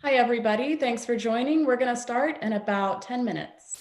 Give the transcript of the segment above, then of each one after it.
Hi, everybody. Thanks for joining. We're going to start in about 10 minutes.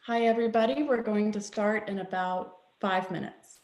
Hi, everybody. We're going to start in about 5 minutes.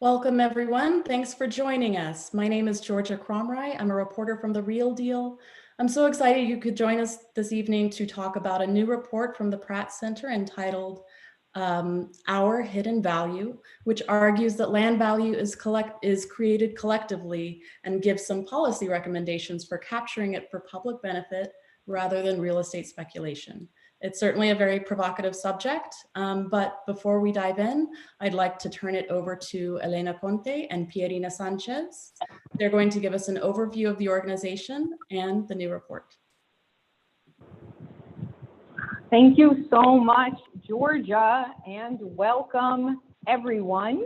Welcome, everyone. Thanks for joining us. My name is Georgia Cromry. I'm a reporter from The Real Deal. I'm so excited you could join us this evening to talk about a new report from the Pratt Center entitled Our Hidden Value, which argues that land value is created collectively and gives some policy recommendations for capturing it for public benefit rather than real estate speculation. It's certainly a very provocative subject, but before we dive in, I'd like to turn it over to Elena Conte and Pierina Sanchez. They're going to give us an overview of the organization and the new report. Thank you so much, Georgia, and welcome everyone.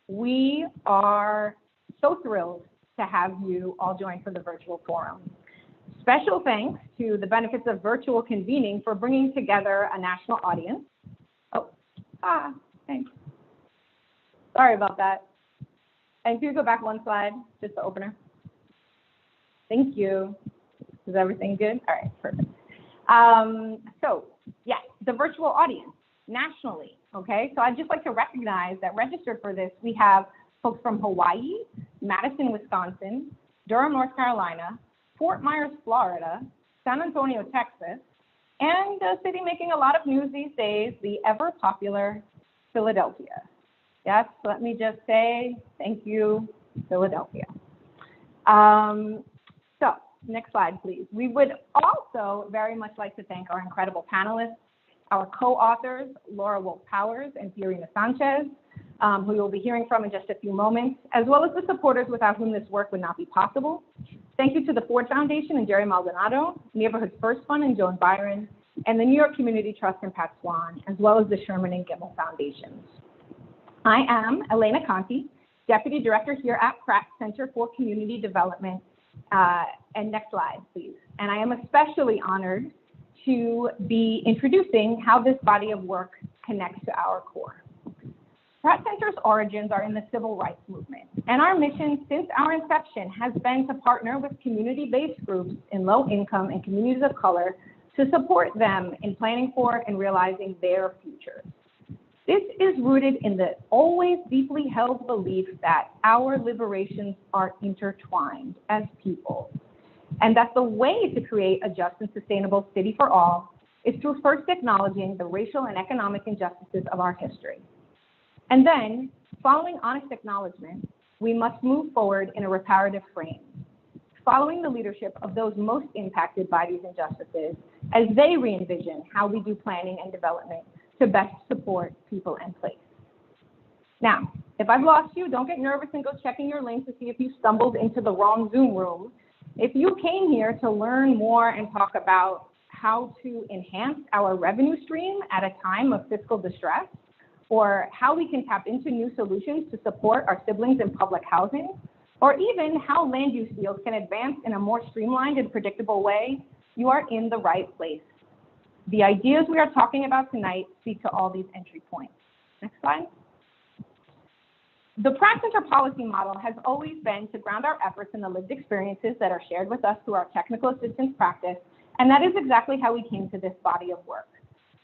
We are so thrilled to have you all join for the virtual forum. Special thanks to the Benefits of Virtual Convening for bringing together a national audience. Thanks. Sorry about that. And can you go back one slide, just the opener? Thank you. Is everything good? All right, perfect. So yes, the virtual audience nationally, okay? So I'd just like to recognize that registered for this, we have folks from Hawaii, Madison, Wisconsin, Durham, North Carolina, Fort Myers, Florida, San Antonio, Texas, and a city making a lot of news these days, the ever popular Philadelphia. Yes, let me just say thank you, Philadelphia. So next slide, please. We would also very much like to thank our incredible panelists, our co-authors, Laura Wolf-Powers and Pierina Sanchez, who you'll be hearing from in just a few moments, as well as the supporters without whom this work would not be possible. Thank you to the Ford Foundation and Jerry Maldonado, Neighborhood First Fund and Joan Byron, and the New York Community Trust and Pat Swan, as well as the Sherman and Gimmel Foundations. I am Elena Conti, Deputy Director here at Pratt Center for Community Development. And next slide, please. And I am especially honored to be introducing how this body of work connects to our core. Pratt Center's origins are in the civil rights movement, and our mission since our inception has been to partner with community-based groups in low income and communities of color to support them in planning for and realizing their futures. This is rooted in the always deeply held belief that our liberations are intertwined as people, and that the way to create a just and sustainable city for all is through first acknowledging the racial and economic injustices of our history. And then, following honest acknowledgement, we must move forward in a reparative frame, following the leadership of those most impacted by these injustices as they re-envision how we do planning and development to best support people and place. Now, if I've lost you, don't get nervous and go checking your link to see if you stumbled into the wrong Zoom room. If you came here to learn more and talk about how to enhance our revenue stream at a time of fiscal distress, or how we can tap into new solutions to support our siblings in public housing, or even how land use deals can advance in a more streamlined and predictable way, you are in the right place. The ideas we are talking about tonight speak to all these entry points. Next slide. The Pratt Center policy model has always been to ground our efforts in the lived experiences that are shared with us through our technical assistance practice, and that is exactly how we came to this body of work.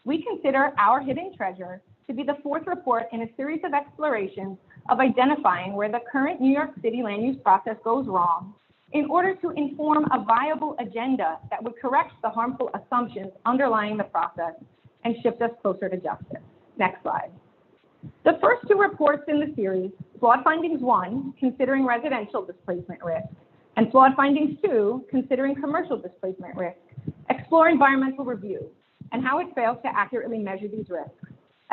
We consider our hidden treasure to be the fourth report in a series of explorations of identifying where the current New York City land use process goes wrong in order to inform a viable agenda that would correct the harmful assumptions underlying the process and shift us closer to justice. Next slide. The first two reports in the series, Flawed Findings 1, considering residential displacement risk, and Flawed Findings 2, considering commercial displacement risk, explore environmental review and how it fails to accurately measure these risks,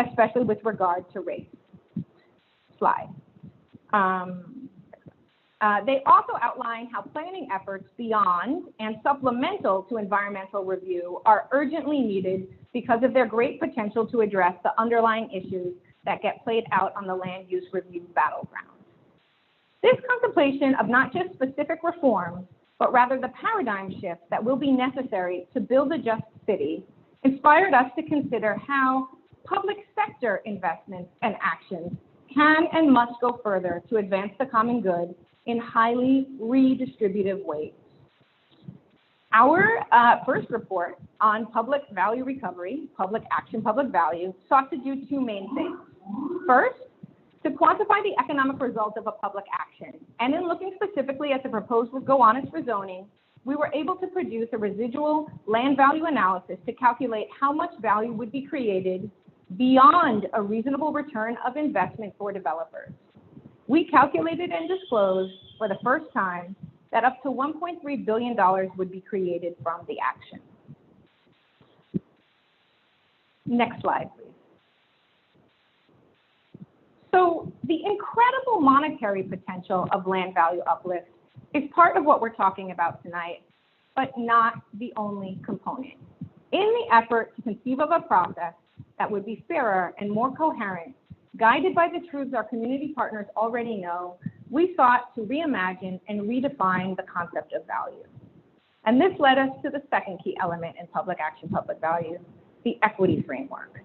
especially with regard to race. Slide. They also outline how planning efforts beyond and supplemental to environmental review are urgently needed because of their great potential to address the underlying issues that get played out on the land use review battleground. This contemplation of not just specific reforms, but rather the paradigm shift that will be necessary to build a just city, inspired us to consider how public sector investments and actions can and must go further to advance the common good in highly redistributive ways. Our first report on public value recovery, public action, public value, sought to do two main things. First, To quantify the economic results of a public action, and in looking specifically at the proposed Gowanus rezoning, we were able to produce a residual land value analysis to calculate how much value would be created beyond a reasonable return of investment for developers. We calculated and disclosed for the first time that up to $1.3 billion would be created from the action. Next slide, please. So the incredible monetary potential of land value uplift is part of what we're talking about tonight, but not the only component. In the effort to conceive of a process that would be fairer and more coherent, guided by the truths our community partners already know, we sought to reimagine and redefine the concept of value. And this led us to the second key element in public action, public value, the equity framework.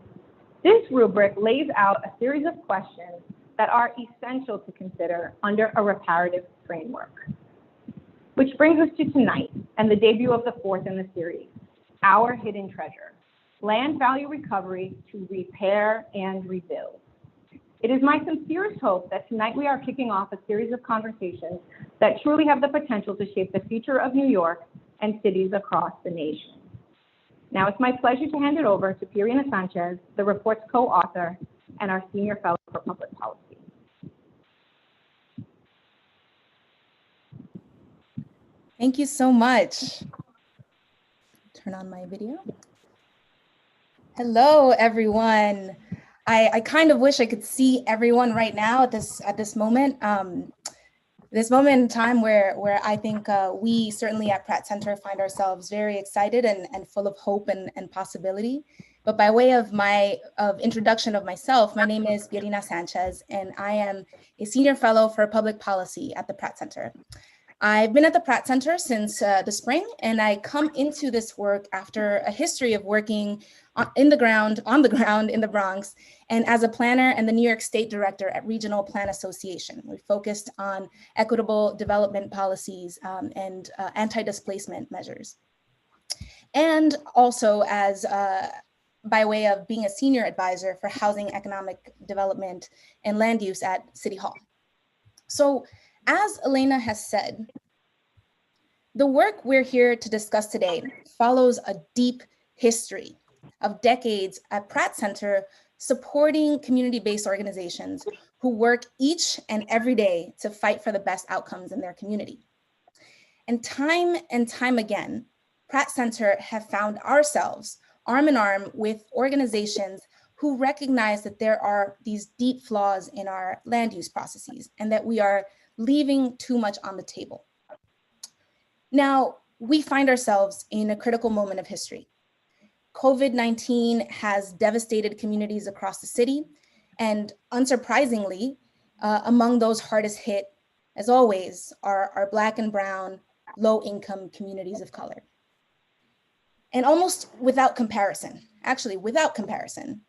This rubric lays out a series of questions that are essential to consider under a reparative framework. Which brings us to tonight and the debut of the fourth in the series, our hidden treasure, land value recovery to repair and rebuild. It is my sincerest hope that tonight we are kicking off a series of conversations that truly have the potential to shape the future of New York and cities across the nation. Now it's my pleasure to hand it over to Pirina Sanchez, the report's co-author and our Senior Fellow for Public Policy. Thank you so much. Turn on my video. Hello, everyone. I kind of wish I could see everyone right now at this moment. This moment in time where I think we certainly at Pratt Center find ourselves very excited and full of hope and possibility. But by way of introduction of myself, my name is Pirina Sanchez, and I am a Senior Fellow for Public Policy at the Pratt Center. I've been at the Pratt Center since the spring, and I come into this work after a history of working on the ground in the Bronx, and as a planner and the New York State Director at Regional Plan Association. We focused on equitable development policies and anti-displacement measures. And also as by way of being a senior advisor for housing, economic development, and land use at City Hall. So, as Elena has said, the work we're here to discuss today follows a deep history of decades at Pratt Center supporting community-based organizations who work each and every day to fight for the best outcomes in their community. And time again, Pratt Center have found ourselves arm in arm with organizations who recognize that there are these deep flaws in our land use processes and that we are leaving too much on the table. Now, we find ourselves in a critical moment of history. COVID-19 has devastated communities across the city, and unsurprisingly, among those hardest hit, as always, are Black and Brown, low-income communities of color. And almost without comparison, actually without comparison,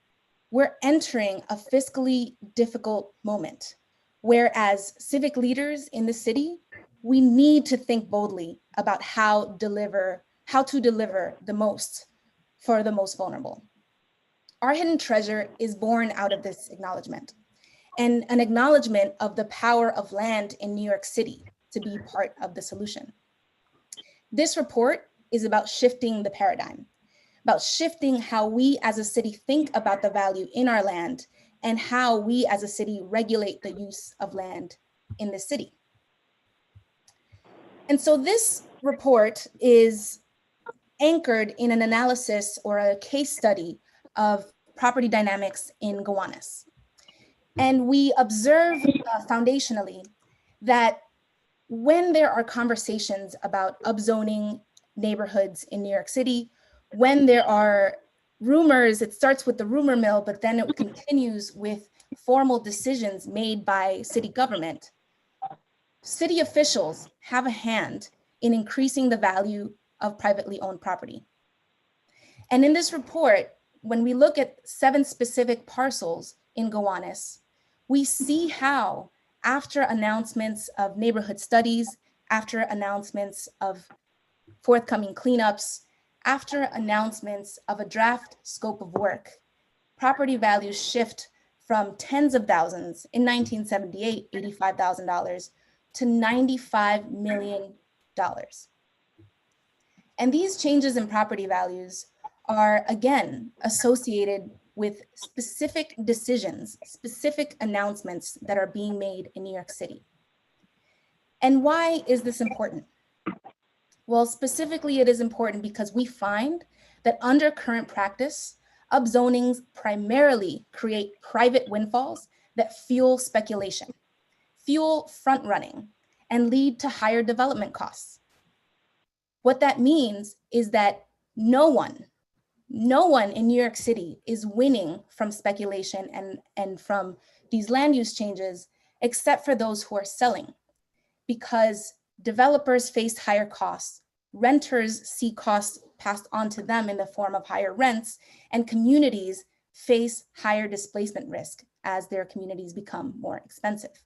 we're entering a fiscally difficult moment. Whereas civic leaders in the city, we need to think boldly about how to deliver the most for the most vulnerable. Our hidden treasure is born out of this acknowledgement, and an acknowledgement of the power of land in New York City to be part of the solution. This report is about shifting the paradigm, about shifting how we as a city think about the value in our land and how we as a city regulate the use of land in the city. And so this report is anchored in an analysis or a case study of property dynamics in Gowanus. And we observe foundationally that when there are conversations about upzoning neighborhoods in New York City, when there are rumors, it starts with the rumor mill, but then it continues with formal decisions made by city government. City officials have a hand in increasing the value of privately owned property. And in this report, when we look at 7 specific parcels in Gowanus, we see how after announcements of neighborhood studies, after announcements of forthcoming cleanups, after announcements of a draft scope of work, property values shift from tens of thousands in 1978, $85,000 to $95 million. And these changes in property values are, again, associated with specific decisions, specific announcements that are being made in New York City. And why is this important? Well, specifically, it is important because we find that under current practice, upzonings primarily create private windfalls that fuel speculation, fuel front running, and lead to higher development costs. What that means is that no one in New York City is winning from speculation and from these land use changes, except for those who are selling, because developers face higher costs, renters see costs passed on to them in the form of higher rents, and communities face higher displacement risk as their communities become more expensive.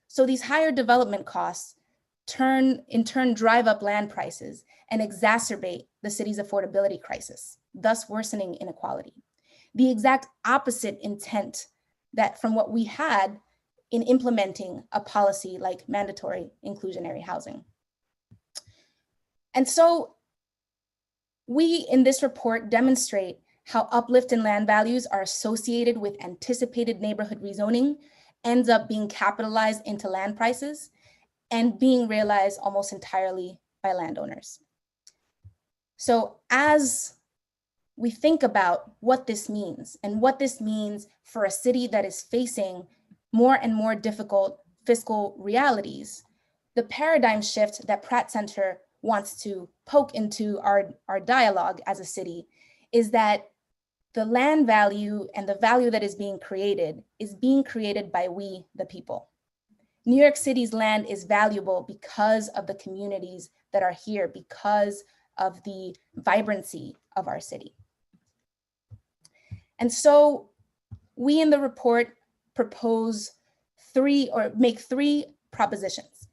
So these higher development costs in turn drive up land prices and exacerbate the city's affordability crisis, thus worsening inequality. The exact opposite intent that from what we had in implementing a policy like mandatory inclusionary housing. And so we in this report demonstrate how uplift in land values are associated with anticipated neighborhood rezoning, ends up being capitalized into land prices, and being realized almost entirely by landowners. So as we think about what this means and what this means for a city that is facing more and more difficult fiscal realities, the paradigm shift that Pratt Center wants to poke into our dialogue as a city is that the land value and the value that is being created by we, the people. New York City's land is valuable because of the communities that are here, because of the vibrancy of our city. And so we in the report make three propositions.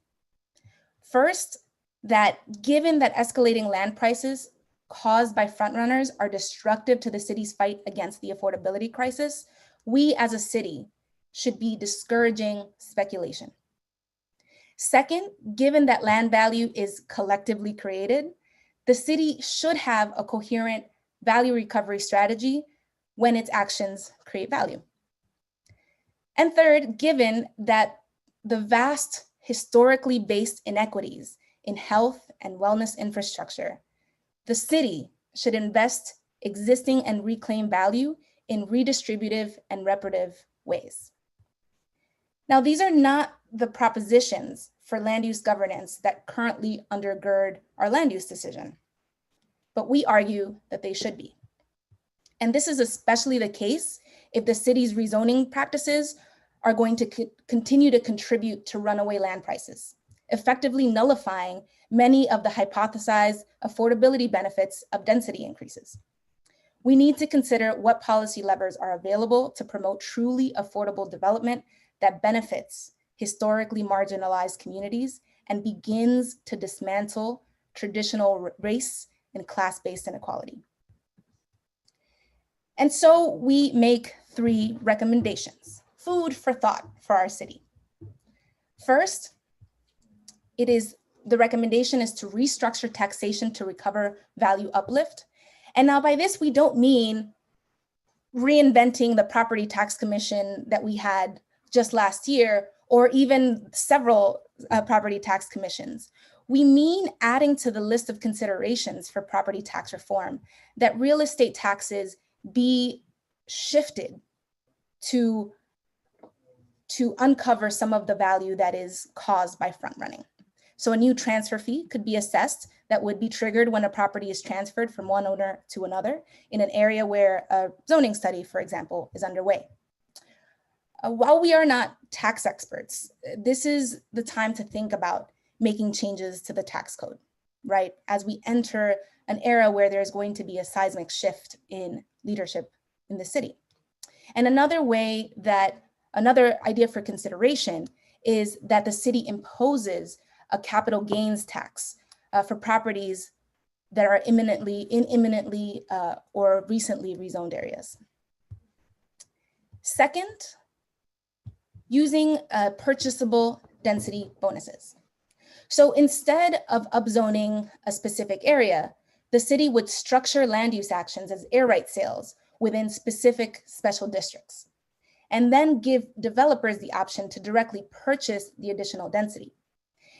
First, that given that escalating land prices caused by frontrunners are destructive to the city's fight against the affordability crisis, we as a city should be discouraging speculation. Second, given that land value is collectively created, the city should have a coherent value recovery strategy when its actions create value. And third, given that the vast historically based inequities in health and wellness infrastructure, the city should invest existing and reclaim value in redistributive and reparative ways. Now, these are not the propositions for land use governance that currently undergird our land use decision, but we argue that they should be. And this is especially the case if the city's rezoning practices are going to continue to contribute to runaway land prices, effectively nullifying many of the hypothesized affordability benefits of density increases. We need to consider what policy levers are available to promote truly affordable development that benefits historically marginalized communities and begins to dismantle traditional race and class-based inequality. And so we make three recommendations, food for thought for our city. First, the recommendation is to restructure taxation to recover value uplift. And now by this, we don't mean reinventing the property tax commission that we had just last year, or even several property tax commissions. We mean adding to the list of considerations for property tax reform that real estate taxes be shifted to uncover some of the value that is caused by front running. So a new transfer fee could be assessed that would be triggered when a property is transferred from one owner to another in an area where a zoning study, for example, is underway. While we are not tax experts, this is the time to think about making changes to the tax code, right? As we enter an era where there's going to be a seismic shift in leadership in the city. And another idea for consideration is that the city imposes a capital gains tax for properties that are imminently or recently rezoned areas. Second, using purchasable density bonuses. So instead of upzoning a specific area, the city would structure land use actions as air right sales within specific special districts, and then give developers the option to directly purchase the additional density.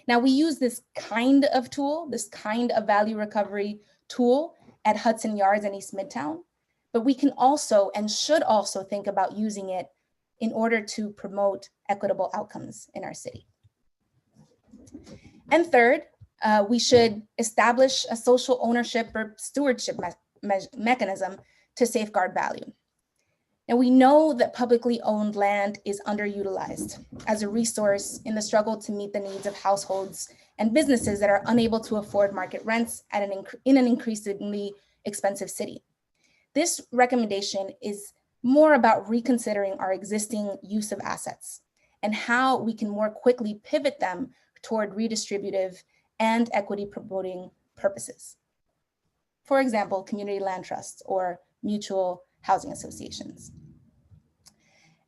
Now, we use this kind of tool, this kind of value recovery tool at Hudson Yards and East Midtown, but we can also and should also think about using it in order to promote equitable outcomes in our city. And third, we should establish a social ownership or stewardship mechanism to safeguard value. Now, we know that publicly owned land is underutilized as a resource in the struggle to meet the needs of households and businesses that are unable to afford market rents in an increasingly expensive city. This recommendation is more about reconsidering our existing use of assets and how we can more quickly pivot them toward redistributive and equity promoting purposes. For example, community land trusts or mutual housing associations.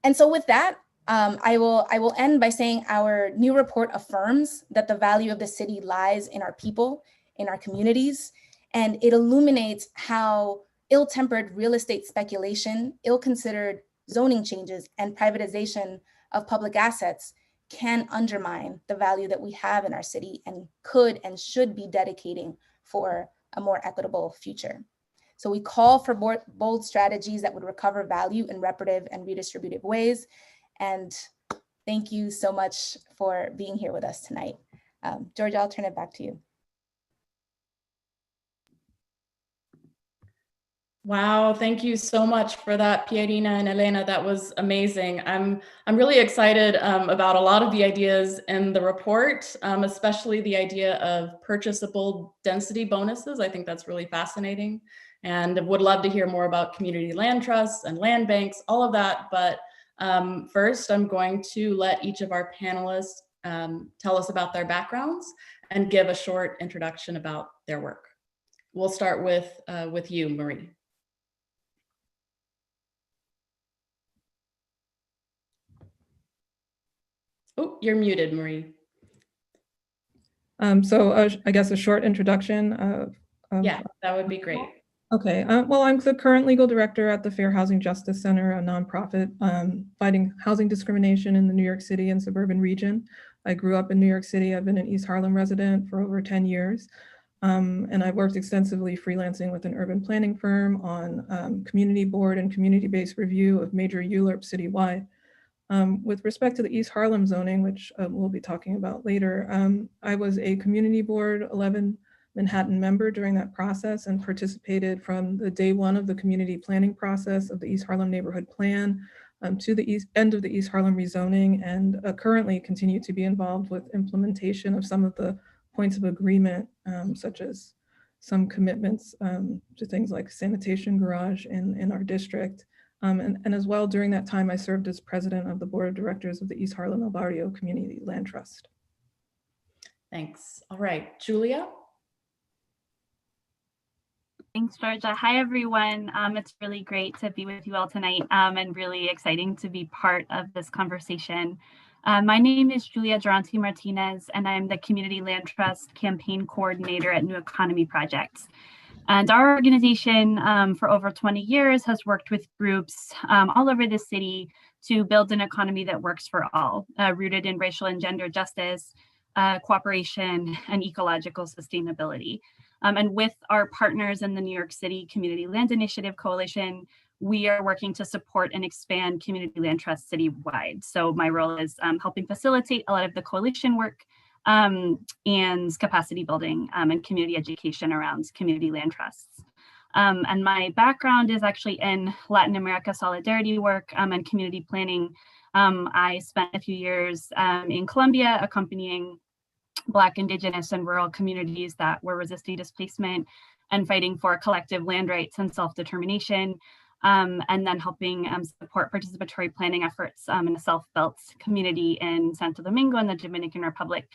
And so with that, I will end by saying our new report affirms that the value of the city lies in our people, in our communities, and it illuminates how ill-tempered real estate speculation, ill-considered zoning changes, and privatization of public assets can undermine the value that we have in our city and could and should be dedicating for a more equitable future. So we call for bold strategies that would recover value in reparative and redistributive ways. And thank you so much for being here with us tonight. Georgia, I'll turn it back to you. Wow, thank you so much for that, Pierina and Elena. That was amazing. I'm really excited about a lot of the ideas in the report, especially the idea of purchasable density bonuses. I think that's really fascinating, and would love to hear more about community land trusts and land banks, all of that. But first, I'm going to let each of our panelists tell us about their backgrounds and give a short introduction about their work. We'll start with you, Marie. Oh, you're muted, Marie. I guess a short introduction. Yeah, that would be great. Okay, well, I'm the current legal director at the Fair Housing Justice Center, a nonprofit fighting housing discrimination in the New York City and suburban region. I grew up in New York City. I've been an East Harlem resident for over 10 years. And I've worked extensively freelancing with an urban planning firm on community board and community-based review of major ULURPs citywide. With respect to the East Harlem zoning, which we'll be talking about later, I was a community board 11 Manhattan member during that process and participated from the day one of the community planning process of the East Harlem Neighborhood Plan to the end of the East Harlem rezoning, and currently continue to be involved with implementation of some of the points of agreement, such as some commitments to things like sanitation garage in our district. And as well, during that time, I served as president of the board of directors of the East Harlem El Barrio Community Land Trust. Thanks. All right, Julia. Thanks, Georgia. Hi, everyone. It's really great to be with you all tonight and really exciting to be part of this conversation. My name is Julia Durante Martinez, and I'm the Community Land Trust Campaign Coordinator at New Economy Project. And our organization for over 20 years has worked with groups all over the city to build an economy that works for all, rooted in racial and gender justice, cooperation, and ecological sustainability. And with our partners in the New York City Community Land Initiative Coalition, we are working to support and expand community land trusts citywide. So my role is helping facilitate a lot of the coalition work and capacity building and community education around community land trusts. And my background is actually in Latin America solidarity work and community planning. I spent a few years in Colombia accompanying Black, Indigenous, and rural communities that were resisting displacement and fighting for collective land rights and self-determination, and then helping support participatory planning efforts in a self-built community in Santo Domingo in the Dominican Republic.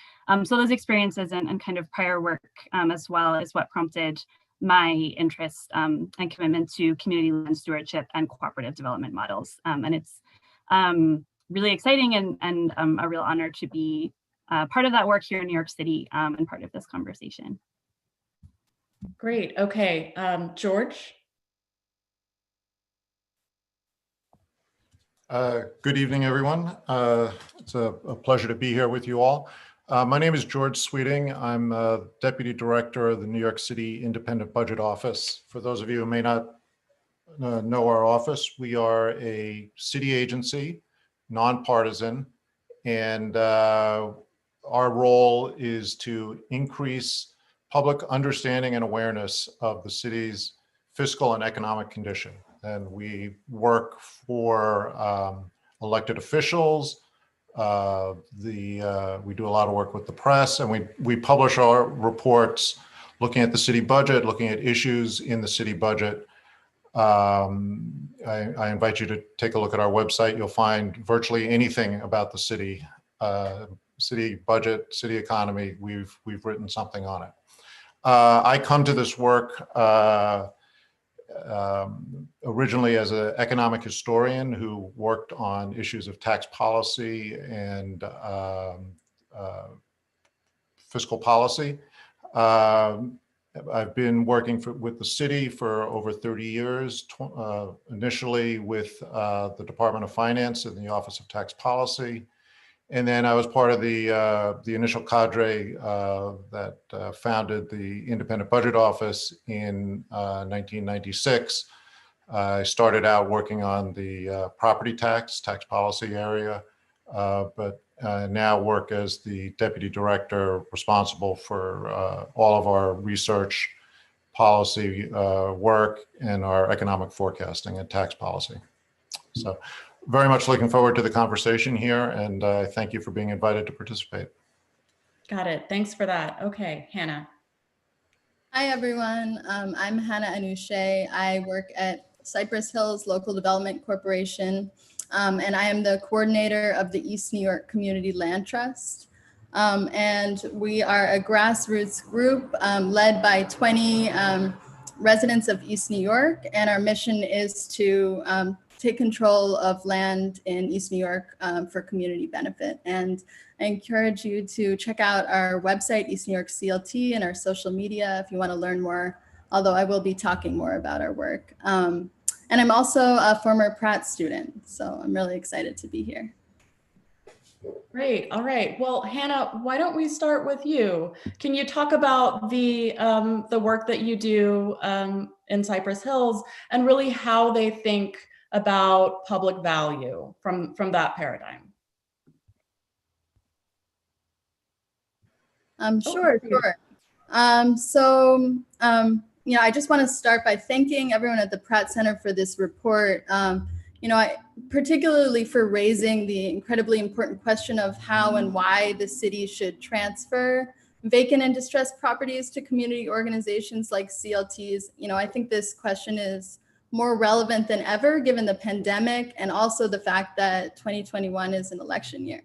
So those experiences and kind of prior work as well is what prompted my interest and commitment to community land stewardship and cooperative development models. And it's Really exciting and a real honor to be part of that work here in New York City and part of this conversation. Great. Okay. George? Good evening, everyone. It's a pleasure to be here with you all. My name is George Sweeting. I'm Deputy Director of the New York City Independent Budget Office. For those of you who may not know our office, we are a city agency, nonpartisan, and our role is to increase public understanding and awareness of the city's fiscal and economic condition. And we work for elected officials. We do a lot of work with the press, and we publish our reports looking at the city budget, looking at issues in the city budget. I invite you to take a look at our website. You'll find virtually anything about the city, city budget, city economy. We've written something on it. I come to this work originally as an economic historian who worked on issues of tax policy and fiscal policy. I've been working with the city for over 30 years, initially with the Department of Finance and the Office of Tax Policy. And then I was part of the initial cadre that founded the Independent Budget Office in 1996. I started out working on the property tax policy area, but now work as the Deputy Director responsible for all of our research, policy work, and our economic forecasting and tax policy. So very much looking forward to the conversation here, and thank you for being invited to participate. Got it. Thanks for that. Okay, Hannah. Hi, everyone. I'm Hannah Anouche. I work at Cypress Hills Local Development Corporation, and I am the coordinator of the East New York Community Land Trust. And we are a grassroots group led by 20 residents of East New York, and our mission is to take control of land in East New York for community benefit. And I encourage you to check out our website, East New York CLT, and our social media if you want to learn more, although I will be talking more about our work. And I'm also a former Pratt student, so I'm really excited to be here. Great. All right. Well, Hannah, why don't we start with you? Can you talk about the work that you do in Cypress Hills and really how they think about public value from that paradigm? Sure. I just want to start by thanking everyone at the Pratt Center for this report. Particularly for raising the incredibly important question of how and why the city should transfer vacant and distressed properties to community organizations like CLTs. I think this question is more relevant than ever given the pandemic and also the fact that 2021 is an election year.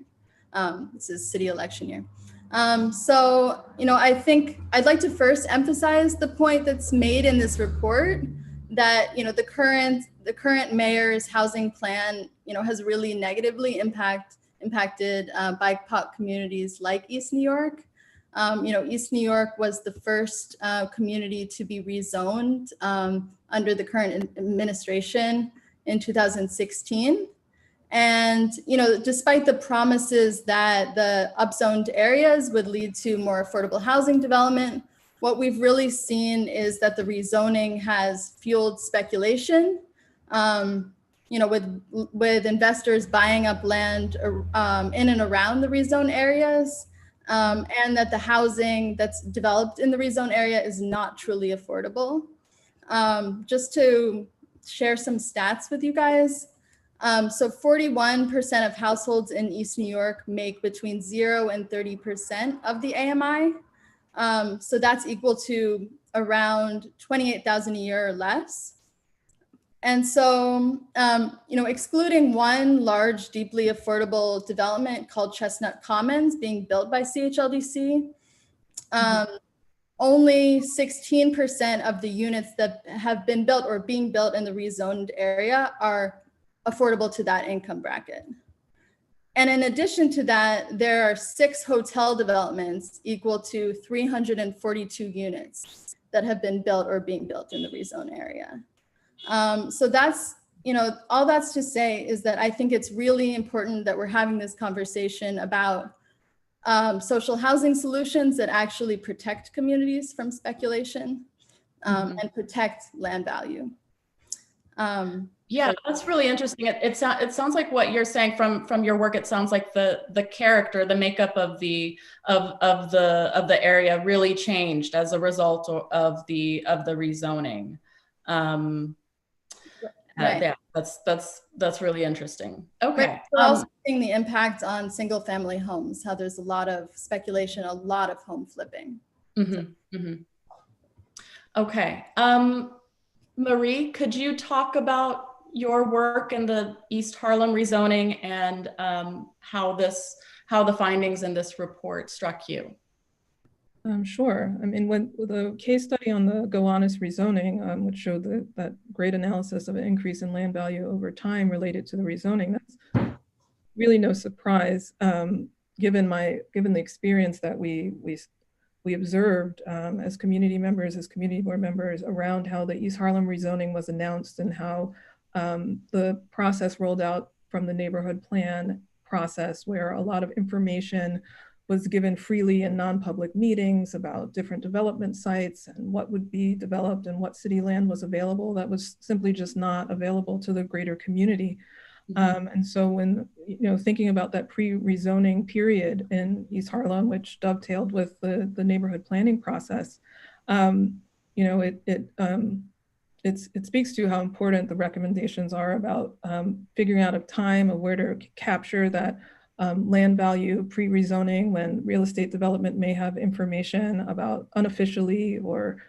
This is city election year. I think I'd like to first emphasize the point that's made in this report that, the current mayor's housing plan, has really negatively impacted BIPOC communities like East New York. East New York was the first community to be rezoned under the current administration in 2016. And, despite the promises that the upzoned areas would lead to more affordable housing development, what we've really seen is that the rezoning has fueled speculation, with investors buying up land in and around the rezone areas, and that the housing that's developed in the rezone area is not truly affordable. Just to share some stats with you guys. So 41% of households in East New York make between 0 and 30% of the AMI. So that's equal to around $28,000 a year or less. And so, excluding one large, deeply affordable development called Chestnut Commons being built by CHLDC, only 16% of the units that have been built or being built in the rezoned area are affordable to that income bracket. And in addition to that, there are 6 hotel developments equal to 342 units that have been built or being built in the rezone area. So that's, all that's to say is that I think it's really important that we're having this conversation about social housing solutions that actually protect communities from speculation and protect land value. Yeah, that's really interesting. It sounds like what you're saying from your work. It sounds like the character, the makeup of the area really changed as a result of the rezoning. Right. Yeah, that's really interesting. Okay. Right. We're also seeing the impact on single family homes, how there's a lot of speculation, a lot of home flipping. Okay. Marie, could you talk about your work in the East Harlem rezoning and how the findings in this report struck you? Sure. I mean, when the case study on the Gowanus rezoning, which showed that great analysis of an increase in land value over time related to the rezoning, that's really no surprise, given the experience that we observed as community members, as community board members, around how the East Harlem rezoning was announced and how the process rolled out from the neighborhood plan process, where a lot of information was given freely in non-public meetings about different development sites and what would be developed and what city land was available that was simply just not available to the greater community. And so when, thinking about that pre-rezoning period in East Harlem, which dovetailed with the neighborhood planning process, it speaks to how important the recommendations are about figuring out a time of where to capture that land value pre-rezoning when real estate development may have information about unofficially or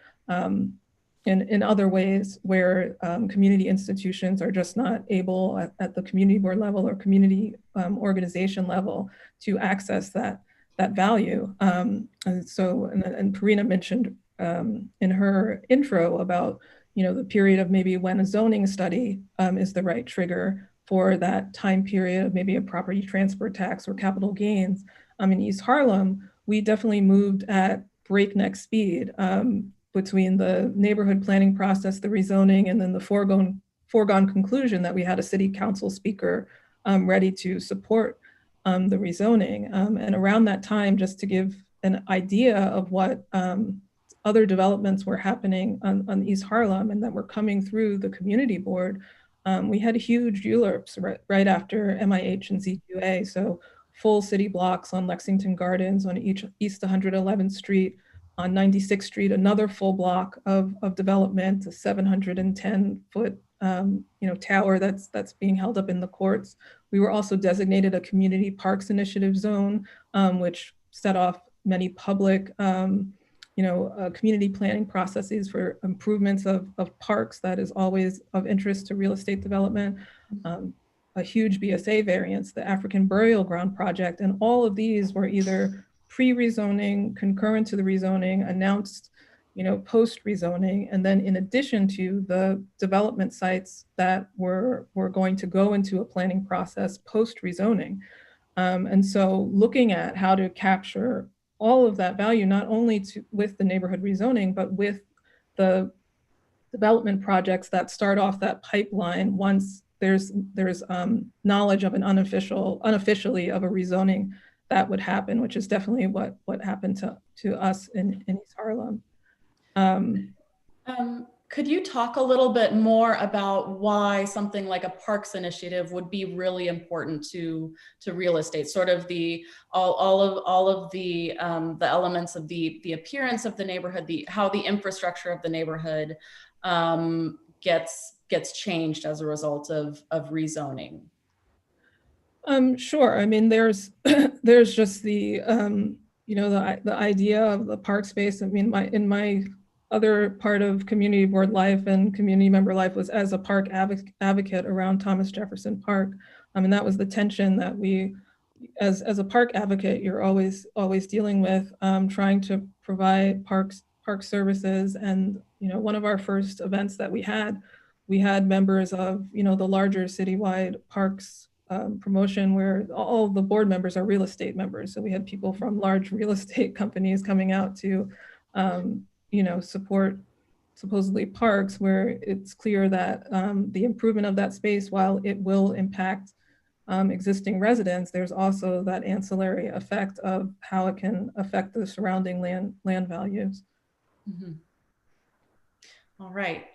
in other ways where community institutions are just not able at the community board level or community organization level to access that value. And Parina mentioned in her intro about the period of maybe when a zoning study is the right trigger for that time period of maybe a property transfer tax or capital gains. In East Harlem, we definitely moved at breakneck speed between the neighborhood planning process, the rezoning, and then the foregone conclusion that we had a city council speaker ready to support the rezoning. And around that time, just to give an idea of what other developments were happening on East Harlem and that were coming through the community board, we had huge ULURPs right after MIH and ZQA. So full city blocks on Lexington Gardens, on East 111th Street, on 96th Street, another full block of development, a 710-foot tower that's being held up in the courts. We were also designated a community parks initiative zone, which set off many public community planning processes for improvements of parks that is always of interest to real estate development. A huge BSA variance, the African Burial Ground Project, and all of these were either pre-rezoning, concurrent to the rezoning, announced, post-rezoning, and then in addition to the development sites that were going to go into a planning process post-rezoning. And so looking at how to capture all of that value, not only with the neighborhood rezoning, but with the development projects that start off that pipeline once there's knowledge of an unofficially of a rezoning that would happen, which is definitely what happened to us in East Harlem. Could you talk a little bit more about why something like a parks initiative would be really important to real estate? Sort of all of the elements of the appearance of the neighborhood, how the infrastructure of the neighborhood gets changed as a result of rezoning. Sure. I mean, there's just the the idea of the park space. I mean, in my other part of community board life and community member life was as a park advocate around Thomas Jefferson Park. I mean, that was the tension that we, as a park advocate, you're always dealing with, trying to provide park services. And one of our first events that we had we had members of, the larger citywide parks promotion where all the board members are real estate members. So we had people from large real estate companies coming out to, support supposedly parks, where it's clear that the improvement of that space, while it will impact existing residents, there's also that ancillary effect of how it can affect the surrounding land values. Mm-hmm. All right.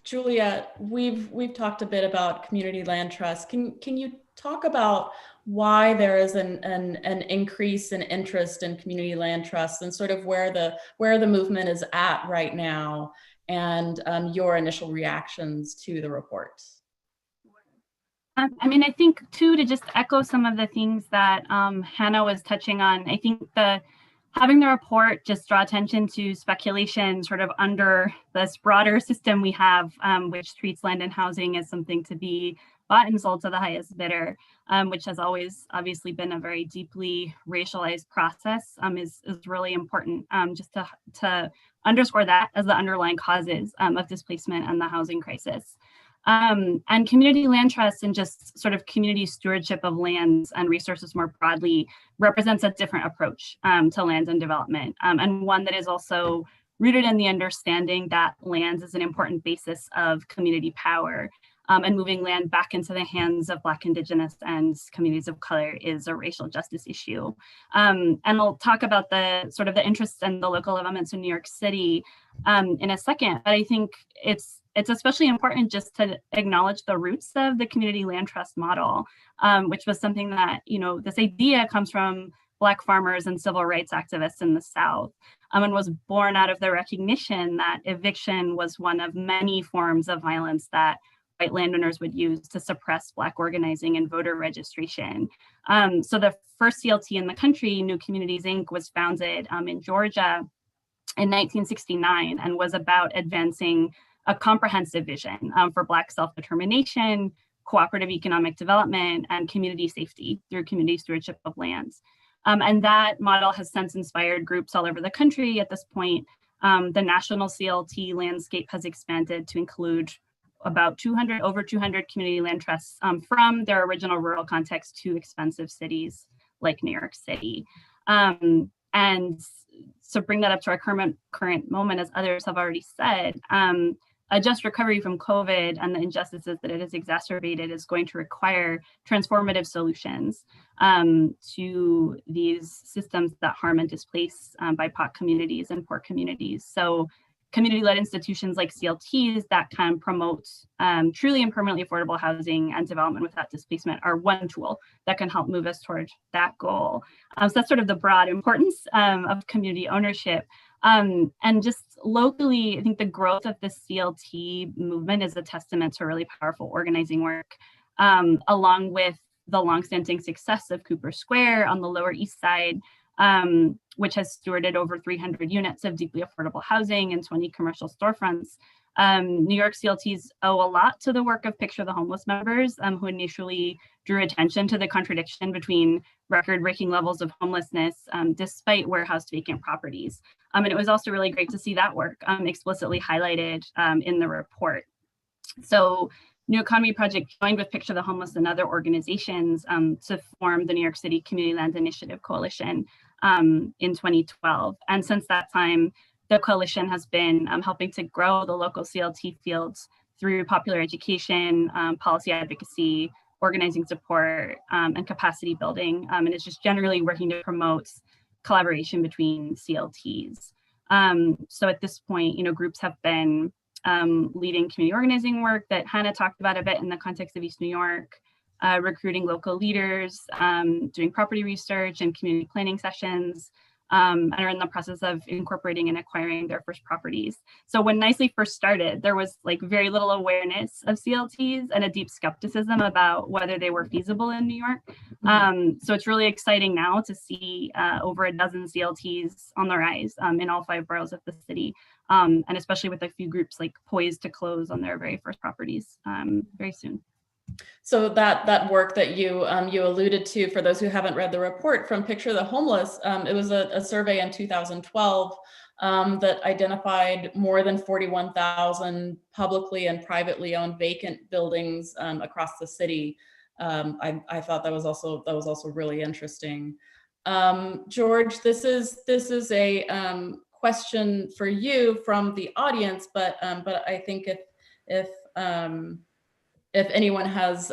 Julia, we've talked a bit about community land trust. Can you talk about why there is an increase in interest in community land trusts and sort of where the movement is at right now, and your initial reactions to the report? I think too, to just echo some of the things that Hannah was touching on, I think having the report just draw attention to speculation sort of under this broader system we have, which treats land and housing as something to be bought and sold to the highest bidder, which has always obviously been a very deeply racialized process, is really important, just to underscore that as the underlying causes of displacement and the housing crisis. And community land trusts and just sort of community stewardship of lands and resources more broadly represents a different approach to land and development, and one that is also rooted in the understanding that lands is an important basis of community power, and moving land back into the hands of Black, Indigenous, and communities of color is a racial justice issue. And I'll talk about the sort of the interests and the local developments in New York City in a second, but I think it's especially important just to acknowledge the roots of the community land trust model, which was something that, this idea comes from Black farmers and civil rights activists in the South, and was born out of the recognition that eviction was one of many forms of violence that white landowners would use to suppress Black organizing and voter registration. So the first CLT in the country, New Communities, Inc., was founded in Georgia in 1969 and was about advancing a comprehensive vision for Black self-determination, cooperative economic development, and community safety through community stewardship of lands. And that model has since inspired groups all over the country. At this point, the national CLT landscape has expanded to include about over 200 community land trusts, from their original rural context to expensive cities like New York City. And so bring that up to our current moment, as others have already said, a just recovery from COVID and the injustices that it has exacerbated is going to require transformative solutions to these systems that harm and displace BIPOC communities and poor communities. So community-led institutions like CLTs that can promote truly and permanently affordable housing and development without displacement are one tool that can help move us toward that goal. So that's sort of the broad importance of community ownership. And just locally, I think the growth of the CLT movement is a testament to really powerful organizing work, along with the longstanding success of Cooper Square on the Lower East Side, which has stewarded over 300 units of deeply affordable housing and 20 commercial storefronts. New York CLTs owe a lot to the work of Picture the Homeless members, who initially drew attention to the contradiction between record-breaking levels of homelessness despite warehoused vacant properties. And it was also really great to see that work explicitly highlighted in the report. So New Economy Project joined with Picture the Homeless and other organizations to form the New York City Community Land Initiative Coalition in 2012. And since that time, the coalition has been helping to grow the local CLT fields through popular education, policy advocacy, organizing support, and capacity building. And it's just generally working to promote collaboration between CLTs. So at this point, groups have been leading community organizing work that Hannah talked about a bit in the context of East New York, recruiting local leaders, doing property research and community planning sessions, and are in the process of incorporating and acquiring their first properties. So when Nicely first started, there was very little awareness of CLTs and a deep skepticism about whether they were feasible in New York. So it's really exciting now to see over a dozen CLTs on the rise in all 5 boroughs of the city, and especially with a few groups poised to close on their very first properties very soon. So that work that you alluded to, for those who haven't read the report from Picture the Homeless, it was a survey in 2012 that identified more than 41,000 publicly and privately owned vacant buildings across the city. I thought that was also really interesting. George, this is a question for you from the audience, but I think if anyone has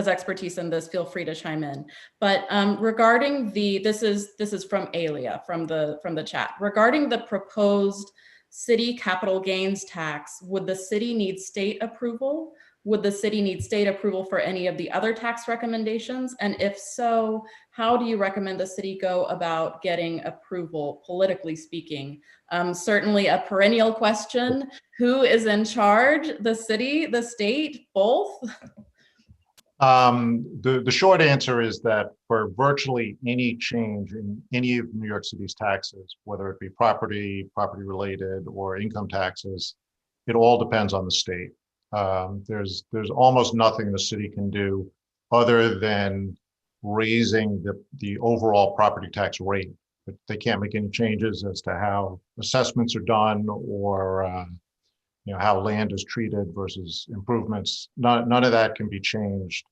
expertise in this, feel free to chime in. But regarding this is from Alia from the chat. Regarding the proposed city capital gains tax, would the city need state approval? Would the city need state approval for any of the other tax recommendations? And if so, how do you recommend the city go about getting approval, politically speaking? Certainly a perennial question. Who is in charge? The city, the state, both? The short answer is that for virtually any change in any of New York City's taxes, whether it be property related, or income taxes, it all depends on the state. There's almost nothing the city can do other than raising the overall property tax rate. But they can't make any changes as to how assessments are done, or how land is treated versus improvements. None of that can be changed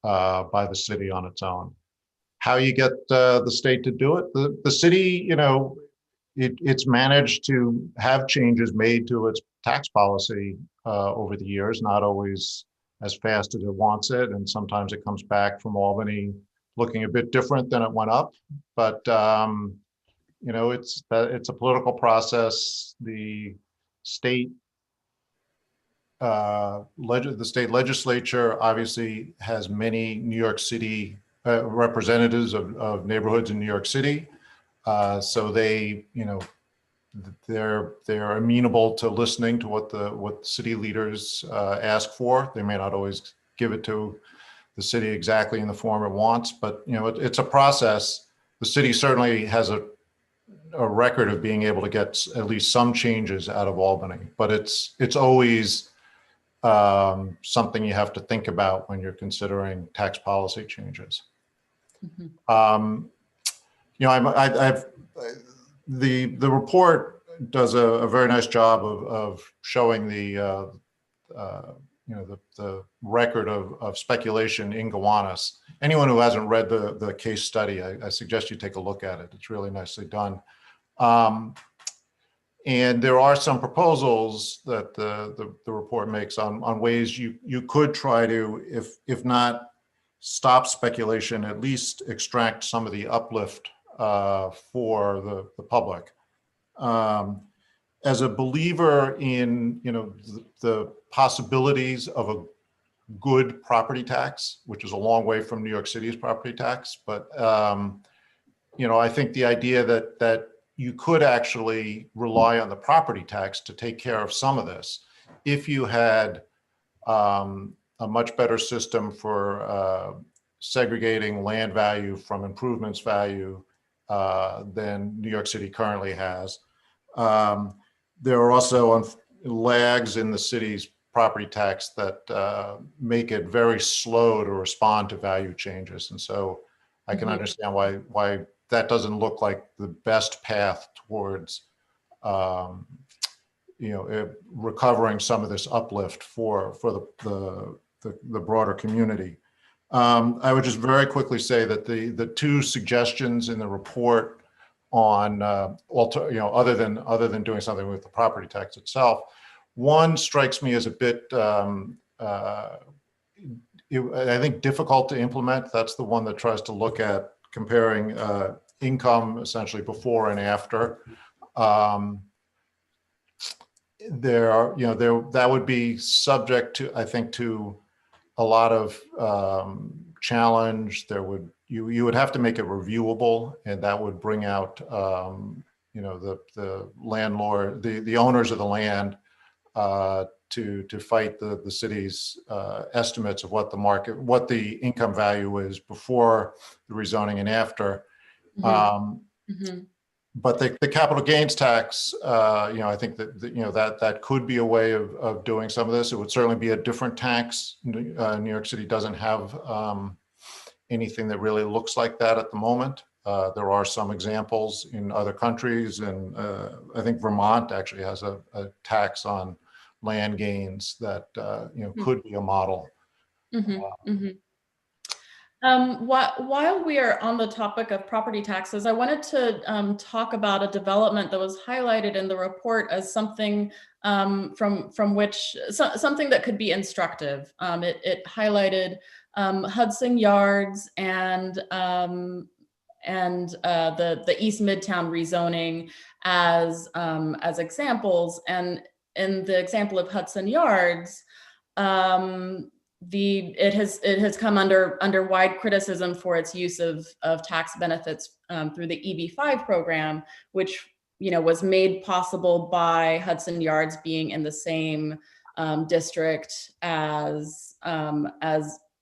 by the city on its own. How you get the state to do it? The city, it's managed to have changes made to its tax policy over the years, not always as fast as it wants it, and sometimes it comes back from Albany looking a bit different than it went up. But it's a political process. The state legislature obviously has many New York City representatives of neighborhoods in New York City, so they, they're amenable to listening to what city leaders ask for. They may not always give it to the city exactly in the form it wants, but it's a process. The city certainly has a record of being able to get at least some changes out of Albany, but it's always something you have to think about when you're considering tax policy changes. Mm-hmm. The report does a very nice job of showing the record of speculation in Gowanus. Anyone who hasn't read the case study, I suggest you take a look at it. It's really nicely done. And there are some proposals that the report makes on ways you could try to, if not stop speculation, at least extract some of the uplift for the public. As a believer in the possibilities of a good property tax, which is a long way from New York City's property tax, but I think the idea that you could actually rely on the property tax to take care of some of this if you had a much better system for segregating land value from improvements value than New York City currently has. There are also lags in the city's property tax that make it very slow to respond to value changes. And so I can understand why that doesn't look like the best path towards recovering some of this uplift for the broader community. I would just very quickly say that the two suggestions in the report on other than doing something with the property tax itself, one strikes me as a bit I think difficult to implement. That's the one that tries to look at comparing income essentially before and after. That would be subject to, I think, to a lot of challenge. You would have to make it reviewable, and that would bring out the landlord, the owners of the land to fight the city's estimates of what the income value is before the rezoning and after. But the capital gains tax, I think that could be a way of doing some of this. It would certainly be a different tax. New York City doesn't have anything that really looks like that at the moment. There are some examples in other countries, and I think Vermont actually has a tax on land gains that could be a model. While we are on the topic of property taxes, I wanted to talk about a development that was highlighted in the report as something from which something that could be instructive. It highlighted Hudson Yards and the East Midtown rezoning as examples. And in the example of Hudson Yards, it has come under wide criticism for its use of tax benefits through the EB-5 program, which was made possible by Hudson Yards being in the same district as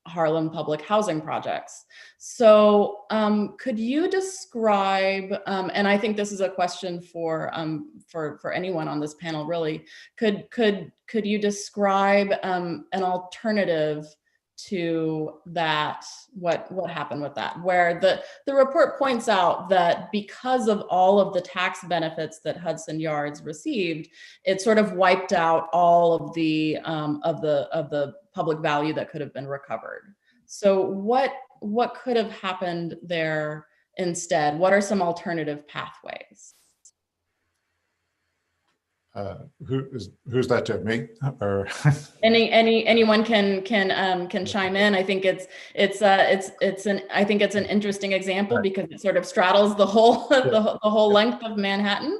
Harlem public housing projects. So could you describe, and I think this is a question for anyone on this panel really, could you describe an alternative to that, what happened with that, where the report points out that because of all of the tax benefits that Hudson Yards received, it sort of wiped out all of the public value that could have been recovered. So what could have happened there instead? What are some alternative pathways? Who's that to, me or anyone can chime in. I think it's an interesting example because it sort of straddles the whole the whole length of Manhattan.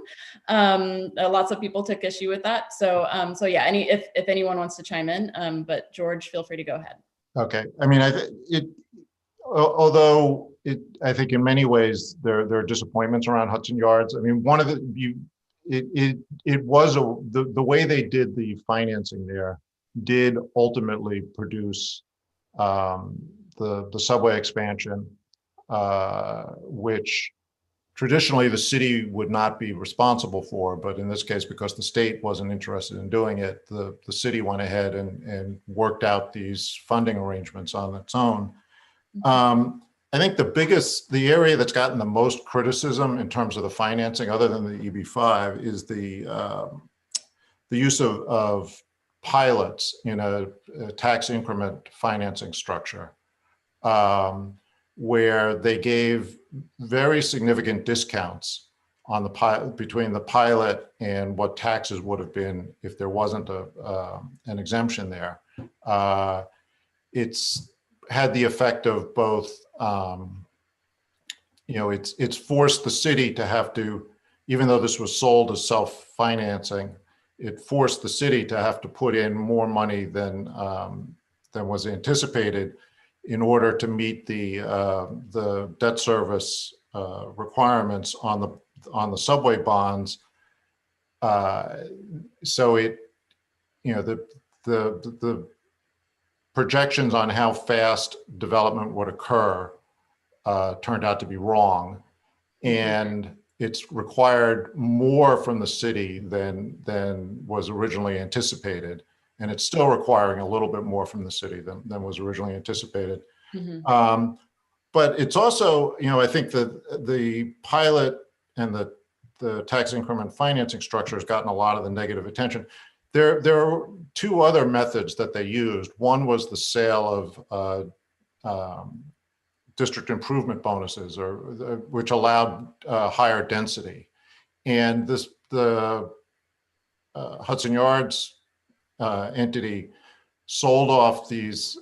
Lots of people took issue with that. So yeah, if anyone wants to chime in, but George, feel free to go ahead. Okay, I mean, although I think in many ways there are disappointments around Hudson Yards. I mean, one of the the way they did the financing there did ultimately produce the subway expansion, which traditionally the city would not be responsible for, but in this case, because the state wasn't interested in doing it, the city went ahead and worked out these funding arrangements on its own. I think the area that's gotten the most criticism in terms of the financing, other than the EB-5, is the use of pilots in a tax increment financing structure, where they gave very significant discounts on between the pilot and what taxes would have been if there wasn't an exemption there. It's had the effect of both, it's forced the city to have to, even though this was sold as self-financing, it forced the city to have to put in more money than was anticipated in order to meet the debt service requirements on the subway bonds. So the projections on how fast development would occur turned out to be wrong, and it's required more from the city than was originally anticipated, and it's still requiring a little bit more from the city than was originally anticipated. But it's also, I think that the pilot and the tax increment financing structure has gotten a lot of the negative attention. There are two other methods that they used. One was the sale of district improvement bonuses, which allowed higher density. And the Hudson Yards entity sold off these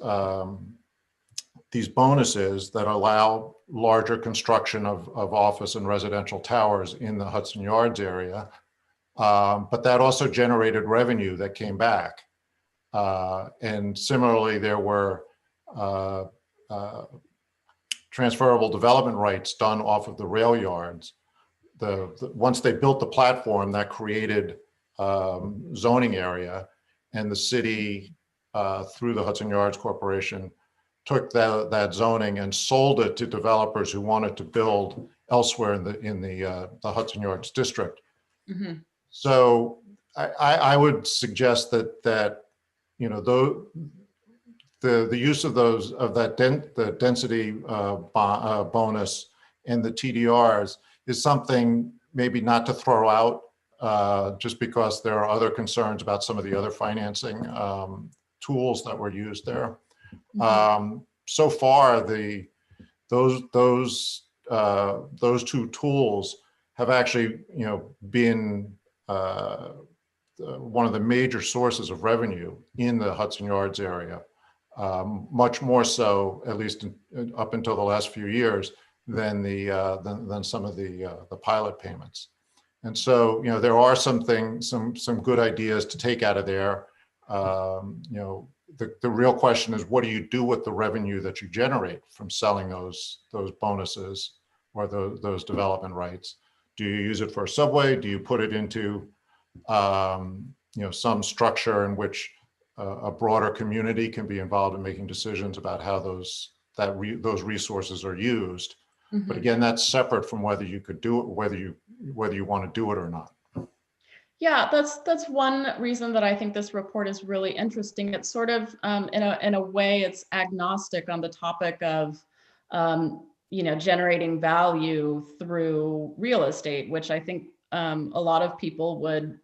bonuses that allow larger construction of office and residential towers in the Hudson Yards area. But that also generated revenue that came back. And similarly, there were transferable development rights done off of the rail yards. Once they built the platform, that created zoning area, and the city, through the Hudson Yards Corporation, took that zoning and sold it to developers who wanted to build elsewhere in the Hudson Yards district. So I would suggest that the use of the density bonus and the TDRs is something maybe not to throw out just because there are other concerns about some of the other financing tools that were used there. So far, those two tools have actually, been one of the major sources of revenue in the Hudson Yards area, much more so, at least up until the last few years, than some of the pilot payments. And so, there are some good ideas to take out of there. The real question is, what do you do with the revenue that you generate from selling those bonuses or those development rights? Do you use it for a subway? Do you put it into some structure in which a broader community can be involved in making decisions about how those resources are used? But again, that's separate from whether you could do it, whether you want to do it or not. Yeah, that's one reason that I think this report is really interesting. It's sort of, in a way, it's agnostic on the topic of, generating value through real estate, which I think a lot of people in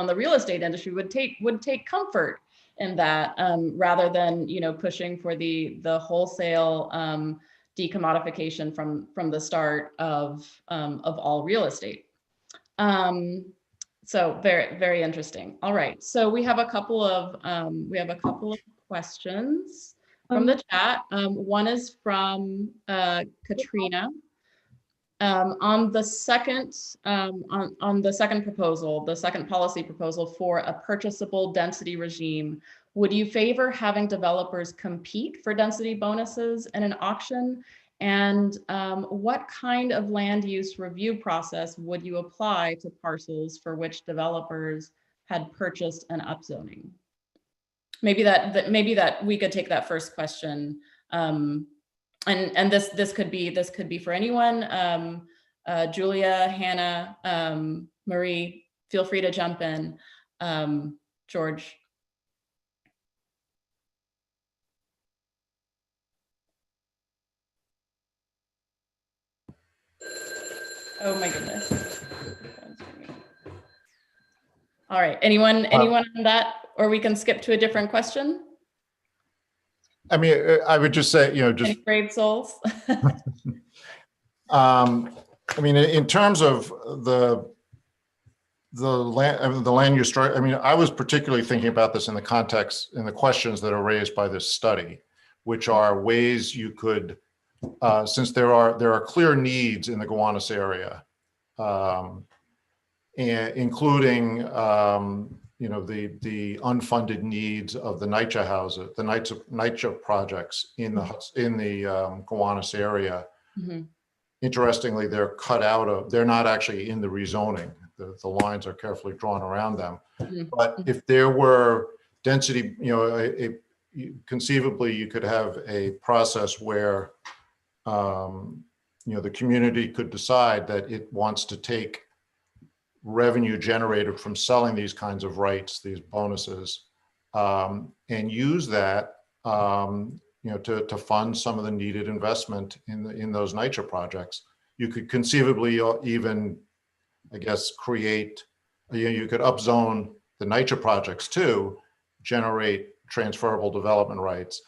the real estate industry would take comfort in that, rather than pushing for the wholesale decommodification from the start of all real estate. So very, very interesting. All right, so we have a couple of questions from the chat. One is from Katrina. On the second proposal, the second policy proposal for a purchasable density regime, would you favor having developers compete for density bonuses in an auction? And what kind of land use review process would you apply to parcels for which developers had purchased an upzoning? Maybe that we could take that first question. And this could be for anyone. Julia, Hannah, Marie, feel free to jump in. George. Oh my goodness. All right, anyone on that, or we can skip to a different question? I mean, I would just say, just any brave souls. I mean, in terms of the land use structure, I mean, I was particularly thinking about this in the context, in the questions that are raised by this study, which are ways you could, since there are clear needs in the Gowanus area, and including the unfunded needs of the NYCHA houses, the NYCHA projects in the Gowanus area. Mm-hmm. Interestingly, they're cut out of, they're not actually in the rezoning. The lines are carefully drawn around them. Mm-hmm. But if there were density, conceivably you could have a process where the community could decide that it wants to take revenue generated from selling these kinds of rights, these bonuses, and use that to fund some of the needed investment in those NYCHA projects. You could conceivably even, I guess, create, you could upzone the NYCHA projects too, generate transferable development rights,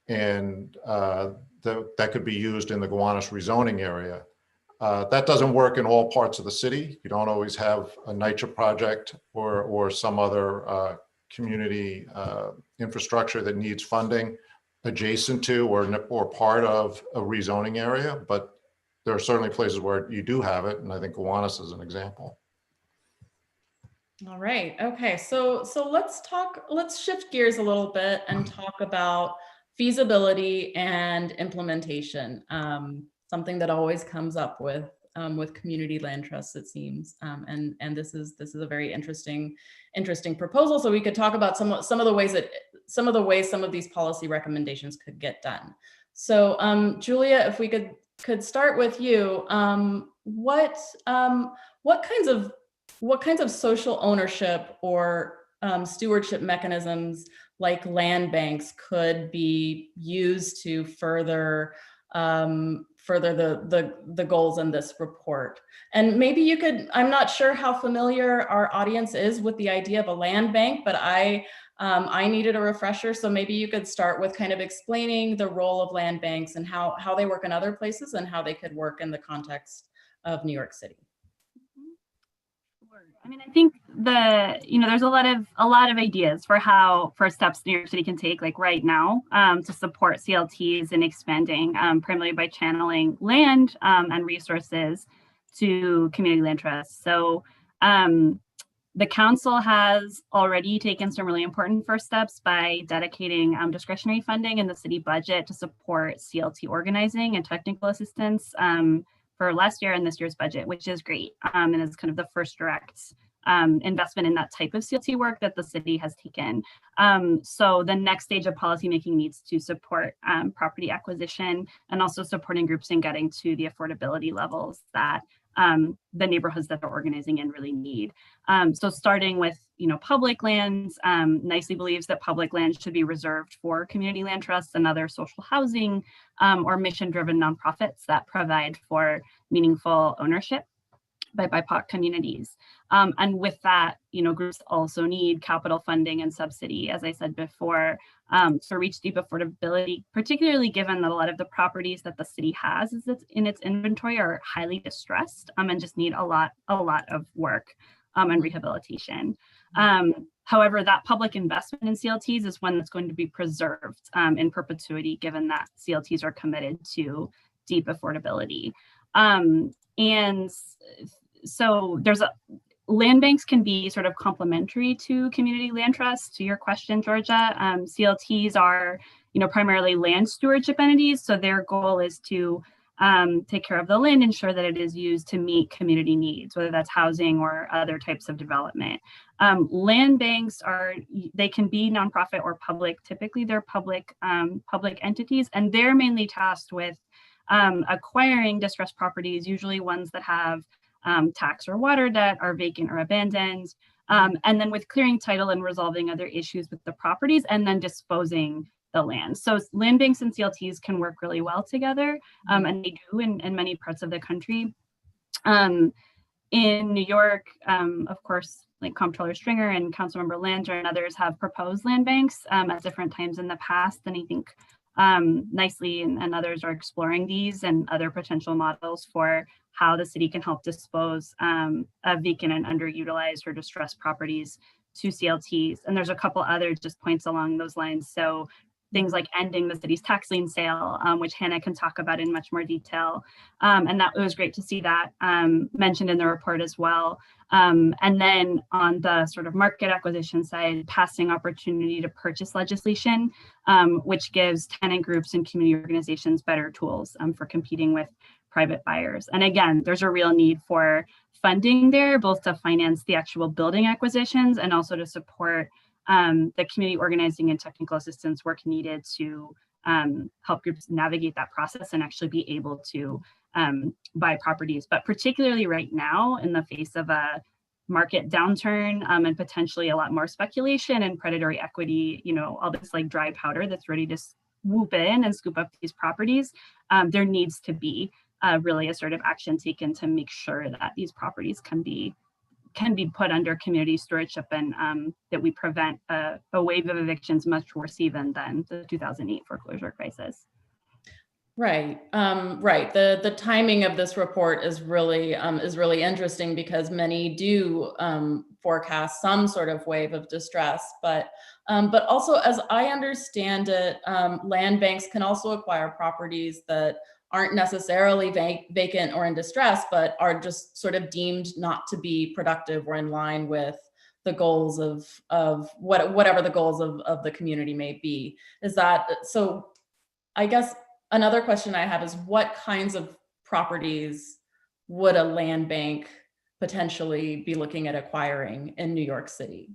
and that could be used in the Gowanus rezoning area. That doesn't work in all parts of the city. You don't always have a NYCHA project or some other community infrastructure that needs funding adjacent to or part of a rezoning area, but there are certainly places where you do have it, and I think Gowanus is an example. All right. Okay. So let's shift gears a little bit and talk about feasibility and implementation. Something that always comes up with community land trusts, it seems, and this is a very interesting proposal. So we could talk about some of the ways some of these policy recommendations could get done. So Julia, if we could start with you, what kinds of social ownership or stewardship mechanisms like land banks could be used to further further the goals in this report. And maybe you could, I'm not sure how familiar our audience is with the idea of a land bank, but I needed a refresher. So maybe you could start with kind of explaining the role of land banks and how they work in other places and how they could work in the context of New York City. I mean, I think there's a lot of ideas for steps New York City can take, like right now, to support CLTs in expanding, primarily by channeling land and resources to community land trusts. So the council has already taken some really important first steps by dedicating discretionary funding in the city budget to support CLT organizing and technical assistance for last year and this year's budget, which is great. And is kind of the first direct investment in that type of CLT work that the city has taken. So the next stage of policymaking needs to support property acquisition and also supporting groups in getting to the affordability levels that the neighborhoods that they're organizing in really need. So starting with, public lands, nicely believes that public lands should be reserved for community land trusts and other social housing or mission-driven nonprofits that provide for meaningful ownership by BIPOC communities. And with that, groups also need capital funding and subsidy, as I said before, to reach deep affordability, particularly given that a lot of the properties that the city has in its inventory are highly distressed and just need a lot of work and rehabilitation. However, that public investment in CLTs is one that's going to be preserved in perpetuity, given that CLTs are committed to deep affordability. And so land banks can be sort of complementary to community land trusts. To your question, Georgia, CLTs are, primarily land stewardship entities. So their goal is to take care of the land, ensure that it is used to meet community needs, whether that's housing or other types of development. Land banks they can be nonprofit or public. Typically, they're public entities, and they're mainly tasked with acquiring distressed properties, usually ones that have tax or water debt, are vacant or abandoned, and then with clearing title and resolving other issues with the properties, and then disposing the land. So land banks and CLTs can work really well together, and they do in many parts of the country. In New York, of course, like Comptroller Stringer and Councilmember Lander and others have proposed land banks at different times in the past, and I think nicely and others are exploring these and other potential models for how the city can help dispose of vacant and underutilized or distressed properties to CLTs. And there's a couple other just points along those lines. So things like ending the city's tax lien sale, which Hannah can talk about in much more detail. And that it was great to see that mentioned in the report as well. And then on the sort of market acquisition side, passing opportunity to purchase legislation, which gives tenant groups and community organizations better tools for competing with private buyers. And again, there's a real need for funding there, both to finance the actual building acquisitions and also to support the community organizing and technical assistance work needed to help groups navigate that process and actually be able to buy properties. But particularly right now, in the face of a market downturn and potentially a lot more speculation and predatory equity, all this like dry powder that's ready to swoop in and scoop up these properties, there needs to be really assertive action taken to make sure that these properties can be put under community stewardship and that we prevent a wave of evictions much worse even than the 2008 foreclosure crisis. Right, right. The timing of this report is really interesting because many do forecast some sort of wave of distress, but also, as I understand it, land banks can also acquire properties that aren't necessarily vacant or in distress, but are just sort of deemed not to be productive or in line with the goals of whatever the goals of the community may be. Is that so? I guess another question I have is what kinds of properties would a land bank potentially be looking at acquiring in New York City?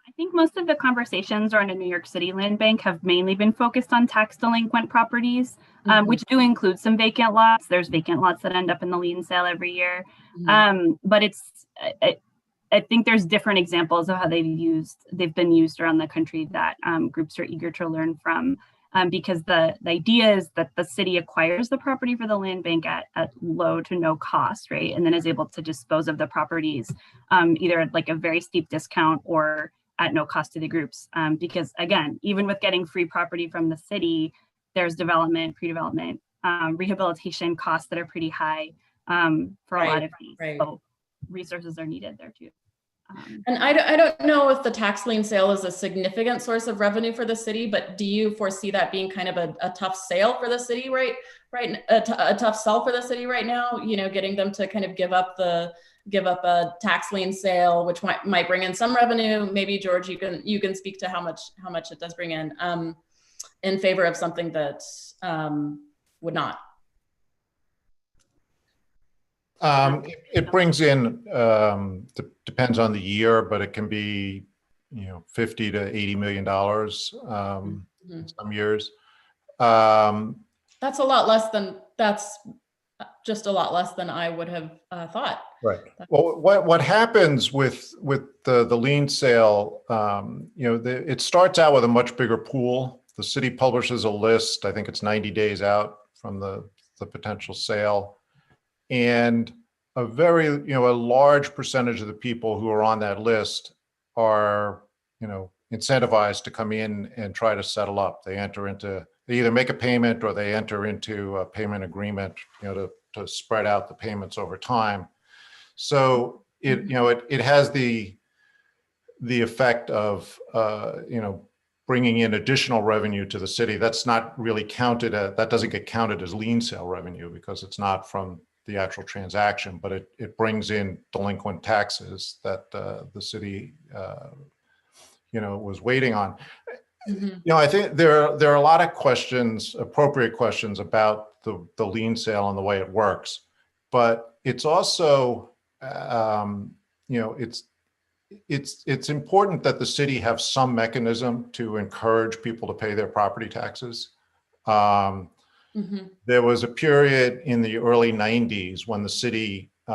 I think most of the conversations around a New York City land bank have mainly been focused on tax delinquent properties, which do include some vacant lots. There's vacant lots that end up in the lien sale every year. But I think there's different examples of how they've been used around the country that groups are eager to learn from. because the idea is that the city acquires the property for the land bank at low to no cost, right? And then is able to dispose of the properties either at like a very steep discount or at no cost to the groups. Because again, even with getting free property from the city, there's development, pre-development, rehabilitation costs that are pretty high for a lot of these. Right. So resources are needed there too. And I don't know if the tax lien sale is a significant source of revenue for the city, but do you foresee that being kind of a tough sale for the city, right? A tough sell for the city right now, you know, getting them to kind of give up a tax lien sale, which might bring in some revenue. Maybe George, you can speak to how much it does bring in favor of something that would not. It brings in, depends on the year, but it can be, you know, $50 to $80 million in some years. That's just a lot less than I would have thought. Right. Well, what happens with the lien sale, you know, it starts out with a much bigger pool. The city publishes a list. I think it's 90 days out from the potential sale. And a large percentage of the people who are on that list are, you know, incentivized to come in and try to settle up. They either make a payment or they enter into a payment agreement, you know, to spread out the payments over time. So it has the effect of, you know, bringing in additional revenue to the city. That's not really that doesn't get counted as lien sale revenue because it's not from the actual transaction, but it brings in delinquent taxes that the city, you know, was waiting on. You know, I think there are a lot of questions, appropriate questions about the lien sale and the way it works, but it's also, you know, it's important that the city have some mechanism to encourage people to pay their property taxes. There was a period in the early 90s when the city, you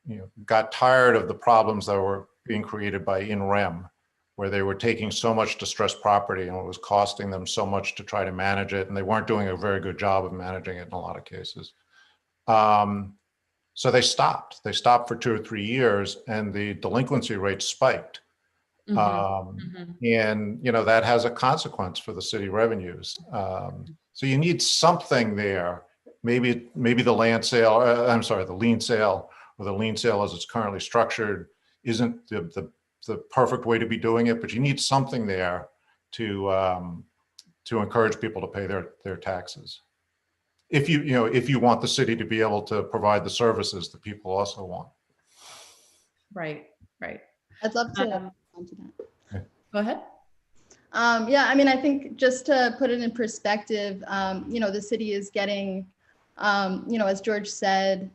know, got tired of the problems that were being created by in rem, where they were taking so much distressed property and it was costing them so much to try to manage it, and they weren't doing a very good job of managing it in a lot of cases. So they stopped. They stopped for 2 or 3 years, and the delinquency rate spiked. And you know, that has a consequence for the city revenues. So you need something there. Maybe the land sale. The lien sale, or the lien sale as it's currently structured, isn't the perfect way to be doing it. But you need something there to encourage people to pay their taxes. If you want the city to be able to provide the services that people also want. Right. I'd love to add on to that. Go ahead. Yeah, I mean, I think just to put it in perspective, you know, the city is getting, you know, as George said,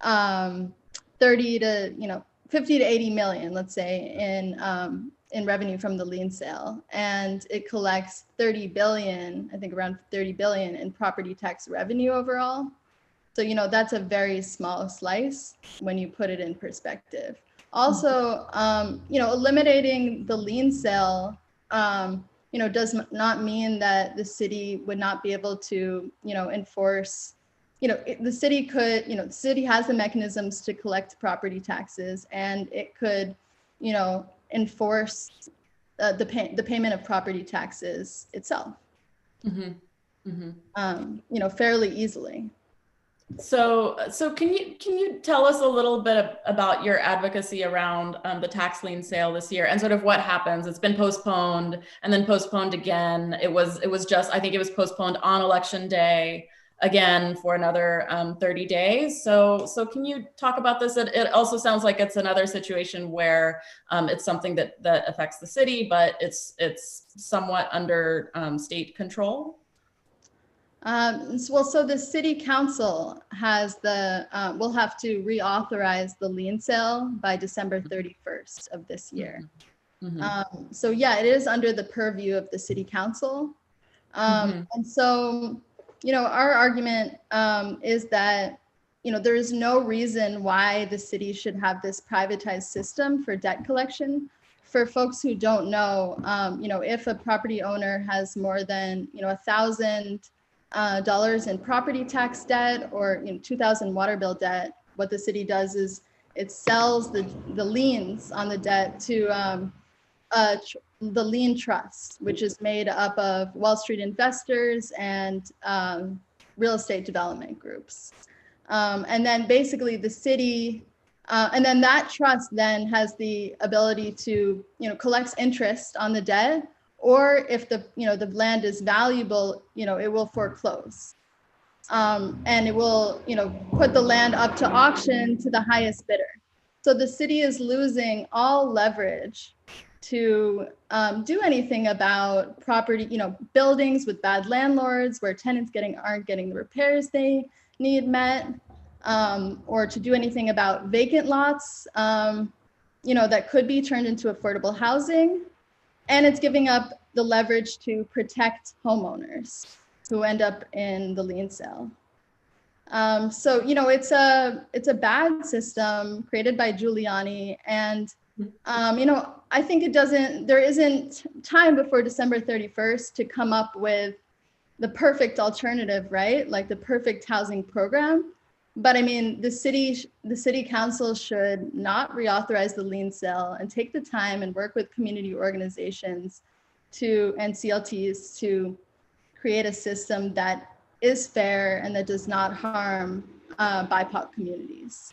30 to, you know, 50 to 80 million, let's say, in revenue from the lien sale, and it collects 30 billion, I think around 30 billion in property tax revenue overall. So, you know, that's a very small slice when you put it in perspective. Also, you know, eliminating the lien sale, you know, does not mean that the city would not be able to, you know, enforce, you know, the city could, you know, the city has the mechanisms to collect property taxes, and it could, you know, enforce the payment of property taxes itself, you know, fairly easily. So can you tell us a little bit about your advocacy around the tax lien sale this year and sort of what happens? It's been postponed and then postponed again. It was just, I think it was postponed on election day again for another 30 days. So can you talk about this? It also sounds like it's another situation where it's something that affects the city, but it's somewhat under state control. So the city council has will have to reauthorize the lien sale by December 31st of this year. So yeah, it is under the purview of the city council. And so, you know, our argument is that, you know, there is no reason why the city should have this privatized system for debt collection for folks who don't know, if a property owner has more than, $1,000 in property tax debt or 2,000 water bill debt, what the city does is it sells the liens on the debt to the lien trust, which is made up of Wall Street investors and real estate development groups. And then basically the city, and then that trust then has the ability to, collects interest on the debt, or if the land is valuable, it will foreclose. And it will, put the land up to auction to the highest bidder. So the city is losing all leverage to do anything about property, buildings with bad landlords where tenants aren't getting the repairs they need met, or to do anything about vacant lots, that could be turned into affordable housing. And it's giving up the leverage to protect homeowners who end up in the lien sale. So, it's a bad system created by Giuliani. And, I think there isn't time before December 31st to come up with the perfect alternative, right? Like the perfect housing program. But I mean, the city council should not reauthorize the lien sale and take the time and work with community organizations and CLTs to create a system that is fair and that does not harm BIPOC communities.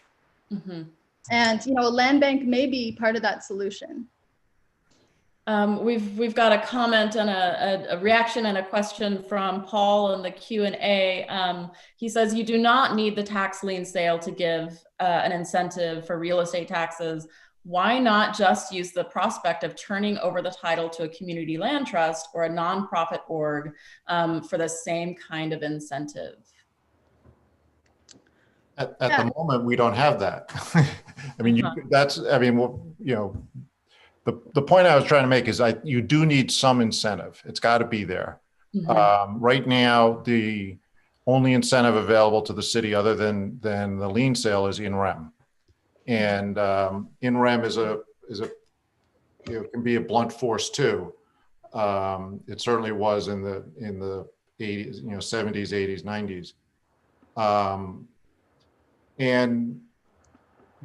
Mm-hmm. And a land bank may be part of that solution. We've got a comment and a reaction and a question from Paul in the Q&A. He says, you do not need the tax lien sale to give an incentive for real estate taxes. Why not just use the prospect of turning over the title to a community land trust or a nonprofit org for the same kind of incentive? At the moment, we don't have that. I mean, the point I was trying to make is you do need some incentive. It's got to be there. Mm-hmm. Right now, the only incentive available to the city other than the lien sale is in rem. And in rem can be a blunt force too. It certainly was in the 80s, 70s, 80s, 90s. And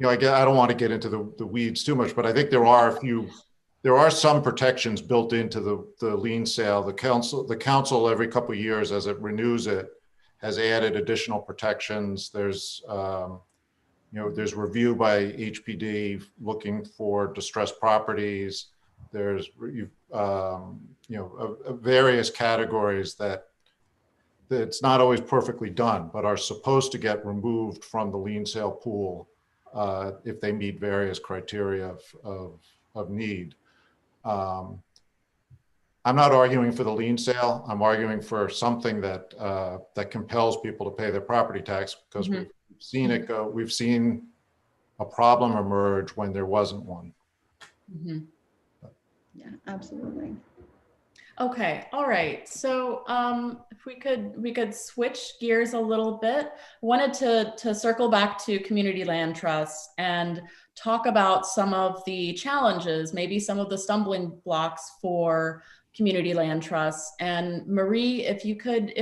I don't want to get into the weeds too much, but I think there are some protections built into the lien sale. The council every couple of years, as it renews it, has added additional protections. There's there's review by HPD looking for distressed properties. There's various categories that it's not always perfectly done, but are supposed to get removed from the lien sale pool if they meet various criteria of need. I'm not arguing for the lien sale. I'm arguing for something that that compels people to pay their property tax, because mm-hmm. we've seen it go. We've seen a problem emerge when there wasn't one. Mm-hmm. Yeah, absolutely. Okay, all right. So if we could switch gears a little bit. I wanted to circle back to community land trusts and talk about some of the challenges, maybe some of the stumbling blocks for community land trusts. And Marie, if you could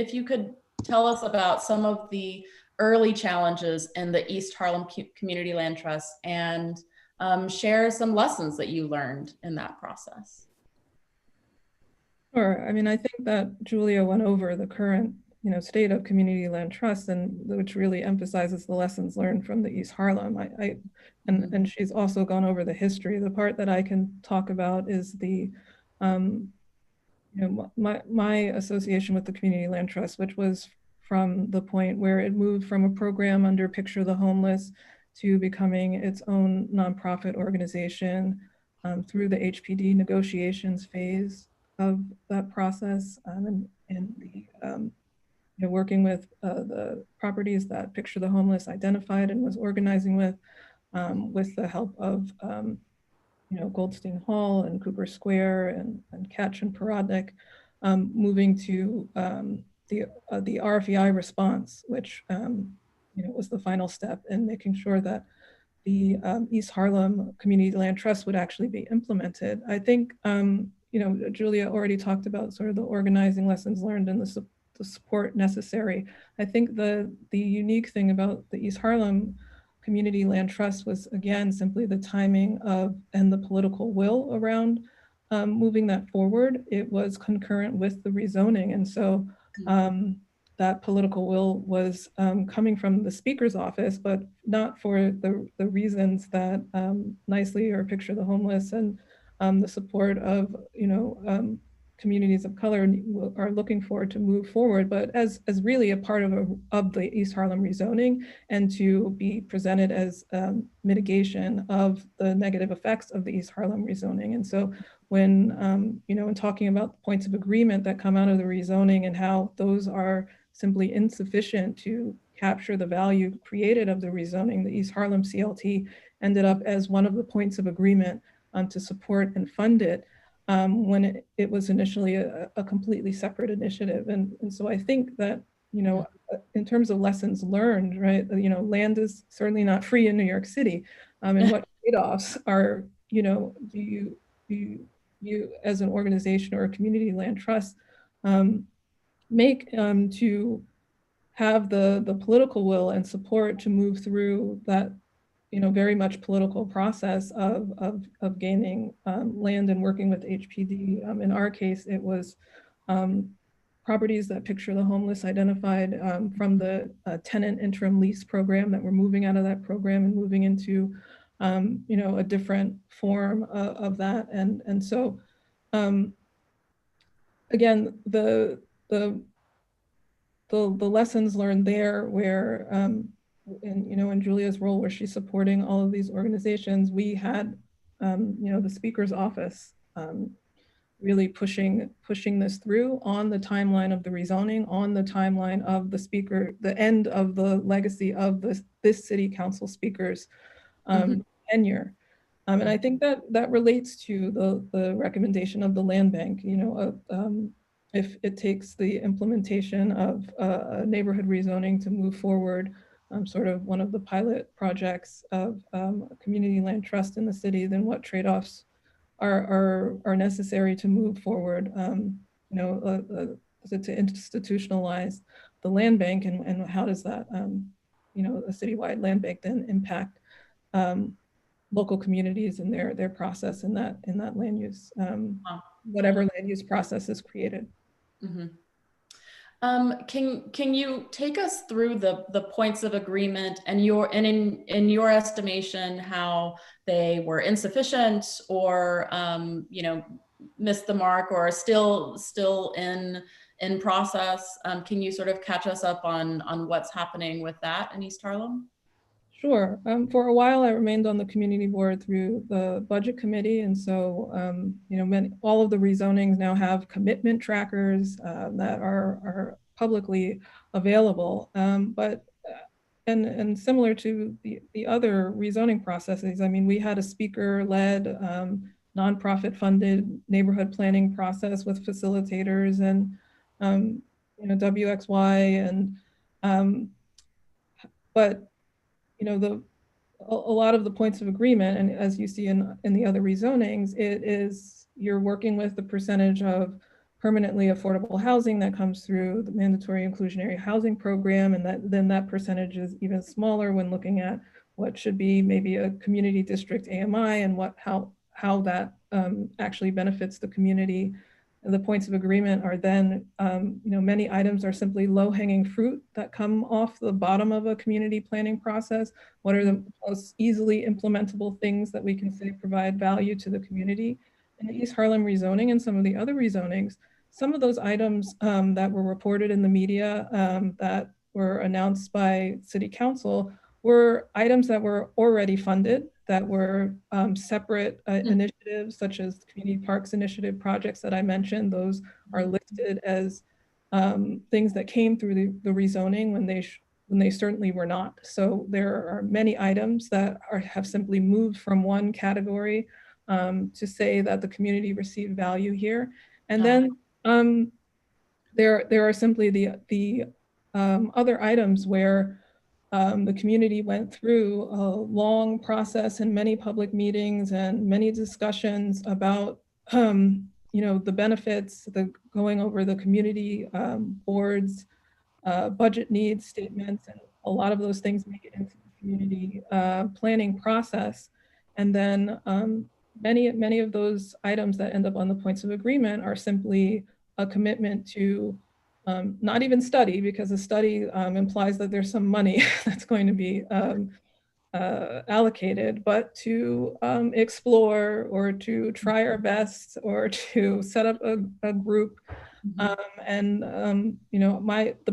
tell us about some of the early challenges in the East Harlem Community Land Trust and share some lessons that you learned in that process. Sure. I mean, I think that Julia went over the current, state of community land trusts, and which really emphasizes the lessons learned from the East Harlem. And she's also gone over the history. The part that I can talk about is the, my association with the Community Land Trust, which was from the point where it moved from a program under Picture the Homeless to becoming its own nonprofit organization through the HPD negotiations phase of that process, and the working with the properties that Picture the Homeless identified and was organizing with the help of Goldstein Hall and Cooper Square and Ketch and Parodnik, moving to the RFEI response, which was the final step in making sure that the East Harlem Community Land Trust would actually be implemented. I think, Julia already talked about sort of the organizing lessons learned and the support necessary. I think the unique thing about the East Harlem Community Land Trust was, again, simply the timing of and the political will around moving that forward. It was concurrent with the rezoning. And so that political will was coming from the speaker's office, but not for the reasons that nicely or picture the homeless and the support of, communities of color are looking for to move forward, but as really a part of the East Harlem rezoning, and to be presented as mitigation of the negative effects of the East Harlem rezoning. And so when, when talking about the points of agreement that come out of the rezoning and how those are simply insufficient to capture the value created of the rezoning, the East Harlem CLT ended up as one of the points of agreement to support and fund it when it was initially a completely separate initiative. And so I think that, in terms of lessons learned, right, land is certainly not free in New York City. And what trade-offs are, do you as an organization or a community land trust make to have the political will and support to move through that, very much political process of gaining land and working with HPD. In our case, it was properties that picture the homeless identified from the tenant interim lease program that we're moving out of that program and moving into, a different form of that. And so, again, the lessons learned there where, in Julia's role where she's supporting all of these organizations, we had, the speaker's office really pushing this through on the timeline of the rezoning, on the timeline of the end of the legacy of this city council speaker's tenure. And I think that relates to the recommendation of the land bank, if it takes the implementation of a neighborhood rezoning to move forward, sort of one of the pilot projects of a community land trust in the city, then what trade-offs are necessary to move forward, to institutionalize the land bank, and how does that, a citywide land bank then impact local communities and their process in that land use, whatever land use process is created. Can you take us through the points of agreement and in your estimation how they were insufficient or missed the mark or still in process? Can you sort of catch us up on what's happening with that in East Harlem? Sure. For a while, I remained on the community board through the budget committee. And so, all of the rezonings now have commitment trackers that are publicly available. But similar to the other rezoning processes, I mean, we had a speaker-led, nonprofit funded neighborhood planning process with facilitators and, WXY but a lot of the points of agreement, and as you see in the other rezonings, you're working with the percentage of permanently affordable housing that comes through the mandatory inclusionary housing program, and then that percentage is even smaller when looking at what should be maybe a community district AMI and how that actually benefits the community. And the points of agreement are then, many items are simply low-hanging fruit that come off the bottom of a community planning process. What are the most easily implementable things that we can say provide value to the community? In the East Harlem rezoning and some of the other rezonings, some of those items that were reported in the media that were announced by City Council were items that were already funded, that were separate initiatives, such as the Community Parks Initiative projects that I mentioned. Those are listed as things that came through the rezoning when they certainly were not. So there are many items that have simply moved from one category to say that the community received value here. And then there are simply the other items where The community went through a long process and many public meetings and many discussions about the benefits, going over the community boards, budget needs statements, and a lot of those things make it into the community planning process. And then many of those items that end up on the points of agreement are simply a commitment to not even study, because a study implies that there's some money that's going to be allocated, but to explore or to try our best or to set up a group. The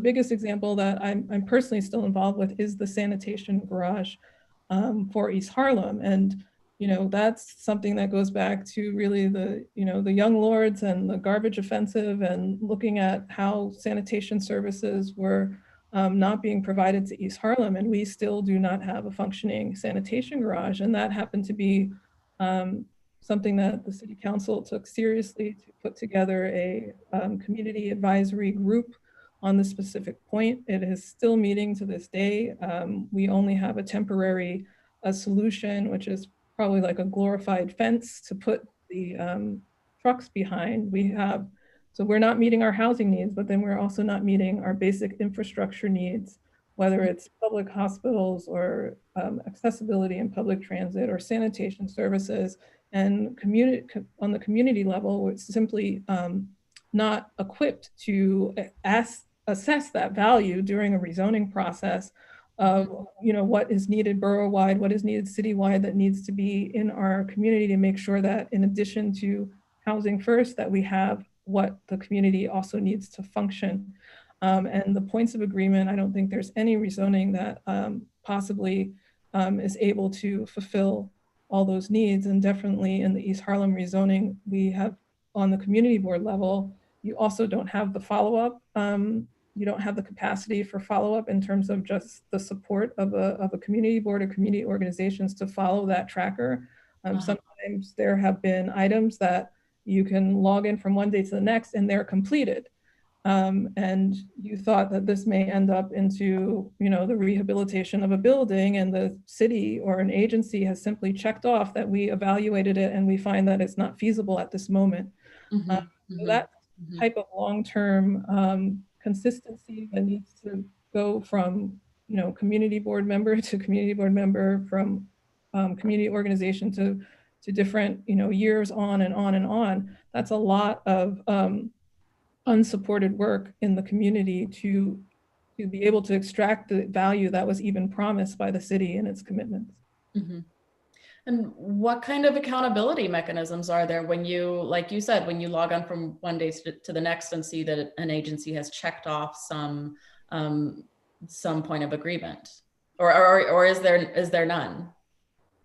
biggest example that I'm personally still involved with is the sanitation garage for East Harlem. And that's something that goes back to really the young lords and the garbage offensive, and looking at how sanitation services were not being provided to East Harlem, and we still do not have a functioning sanitation garage. And that happened to be something that the city council took seriously, to put together a community advisory group on the specific point. It is still meeting to this day. We only have a temporary solution, which is probably like a glorified fence to put the trucks behind. So we're not meeting our housing needs, but then we're also not meeting our basic infrastructure needs, whether it's public hospitals or accessibility in public transit or sanitation services. And on the community level, it's simply not equipped to assess that value during a rezoning process of what is needed borough-wide, what is needed city-wide, that needs to be in our community to make sure that, in addition to housing first, that we have what the community also needs to function. And the points of agreement, I don't think there's any rezoning that possibly is able to fulfill all those needs. And definitely in the East Harlem rezoning, we have, on the community board level, you also don't have the follow-up. You don't have the capacity for follow-up in terms of just the support of a community board or community organizations to follow that tracker. Sometimes there have been items that you can log in from one day to the next and they're completed. And you thought that this may end up into, the rehabilitation of a building, and the city or an agency has simply checked off that we evaluated it and we find that it's not feasible at this moment. So that type of long-term consistency that needs to go from, community board member to community board member, from community organization to different, years on and on and on. That's a lot of unsupported work in the community to be able to extract the value that was even promised by the city and its commitments. And what kind of accountability mechanisms are there when you, like you said, when you log on from one day to the next and see that an agency has checked off some point of agreement, or is there none?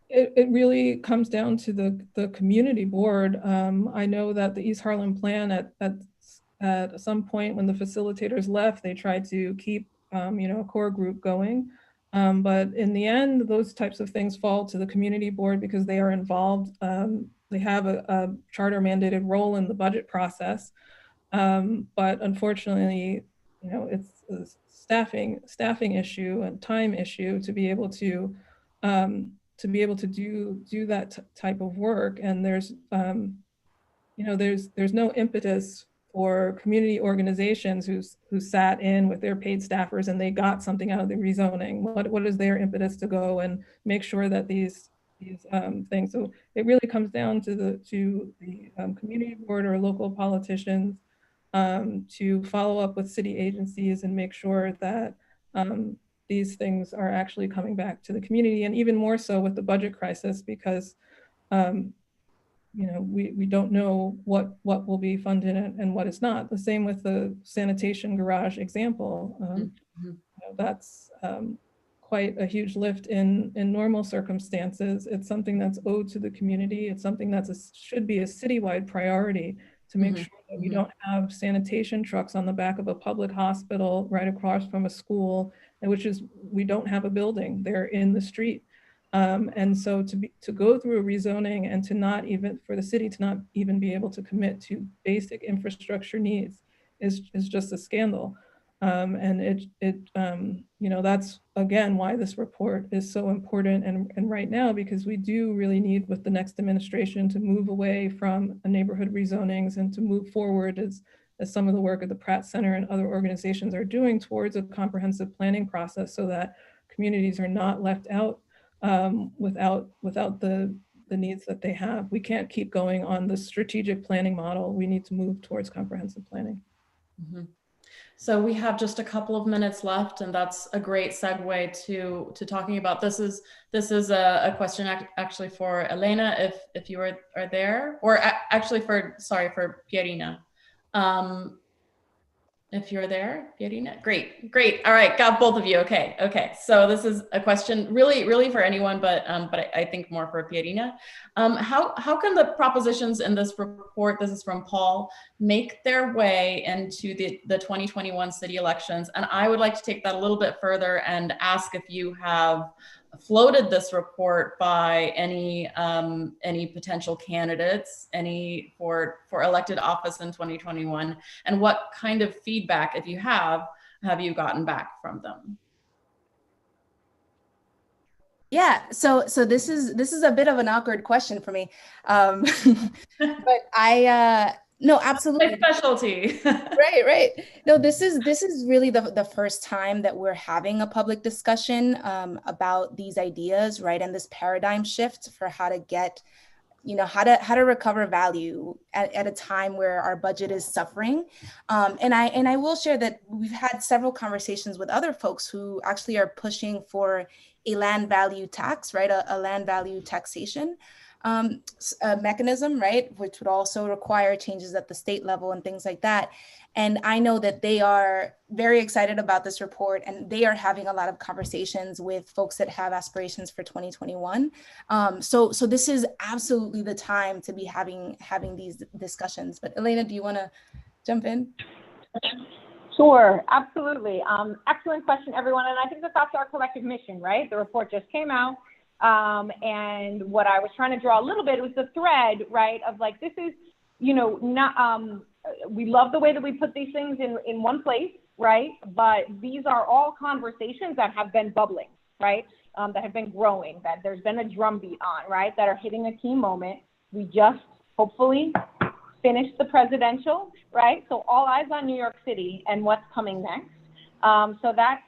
It really comes down to the community board. I know that the East Harlem plan at some point, when the facilitators left, they tried to keep a core group going. But in the end, those types of things fall to the community board because they are involved. They have a charter mandated role in the budget process. But unfortunately, it's a staffing issue and time issue to be able to do that type of work. And there's no impetus for community organizations who sat in with their paid staffers and they got something out of the rezoning. What is their impetus to go and make sure that these things? So it really comes down to the community board or local politicians to follow up with city agencies and make sure that these things are actually coming back to the community, and even more so with the budget crisis, because we don't know what will be funded and what is not. The same with the sanitation garage example. That's quite a huge lift in normal circumstances. It's something that's owed to the community. It's something that should be a citywide priority to make sure that we don't have sanitation trucks on the back of a public hospital right across from a school, and we don't have a building. They're in the street. And so to go through a rezoning and for the city to not even be able to commit to basic infrastructure needs is just a scandal. And that's again why this report is so important. And right now, because we do really need with the next administration to move away from neighborhood rezonings and to move forward as some of the work of the Pratt Center and other organizations are doing towards a comprehensive planning process, so that communities are not left out without the needs that they have. We can't keep going on the strategic planning model. We need to move towards comprehensive planning. Mm-hmm. So we have just a couple of minutes left, and that's a great segue to talking about this is a question actually for Elena, if you are there, or actually for Pierina. If you're there, Pierina, great. All right, got both of you. Okay. So this is a question really for anyone, but I think more for Pierina. How can the propositions in this report, this is from Paul, make their way into the 2021 city elections? And I would like to take that a little bit further and ask if you have floated this report by any potential candidates, any for elected office in 2021, and what kind of feedback, if you have you gotten back from them? Yeah, so this is a bit of an awkward question for me, but no, absolutely. My specialty. Right. No, this is really the first time that we're having a public discussion about these ideas, right? And this paradigm shift for how to get, how to recover value at a time where our budget is suffering. And I will share that we've had several conversations with other folks who actually are pushing for a land value tax, right? A land value taxation mechanism, right? Which would also require changes at the state level and things like that. And I know that they are very excited about this report, and they are having a lot of conversations with folks that have aspirations for 2021. So this is absolutely the time to be having these discussions. But Elena, do you want to jump in? Sure, absolutely. Excellent question, everyone. And I think that's our collective mission, right? The report just came out. And what I was trying to draw a little bit was the thread, right, of like, this is, not, we love the way that we put these things in one place, right? But these are all conversations that have been bubbling, right? That have been growing, that there's been a drumbeat on, right? That are hitting a key moment. We just hopefully finished the presidential, right? So all eyes on New York City and what's coming next. So that's,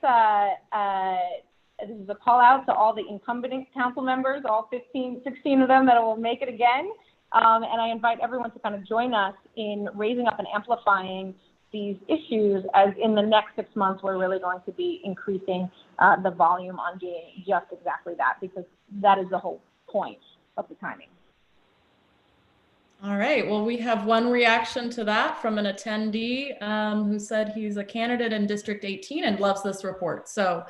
this is a call out to all the incumbent council members, all 16 of them that will make it again. And I invite everyone to kind of join us in raising up and amplifying these issues, as in the next 6 months, we're really going to be increasing the volume on doing just exactly that, because that is the whole point of the timing. All right, well, we have one reaction to that from an attendee who said he's a candidate in District 18 and loves this report. So,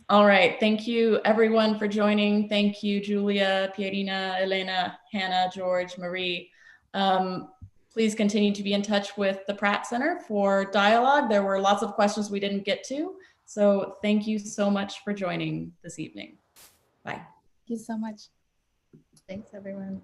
all right, thank you everyone for joining. Thank you, Julia, Pierina, Elena, Hannah, George, Marie. Please continue to be in touch with the Pratt Center for dialogue. There were lots of questions we didn't get to. So thank you so much for joining this evening. Bye. Thank you so much. Thanks, everyone.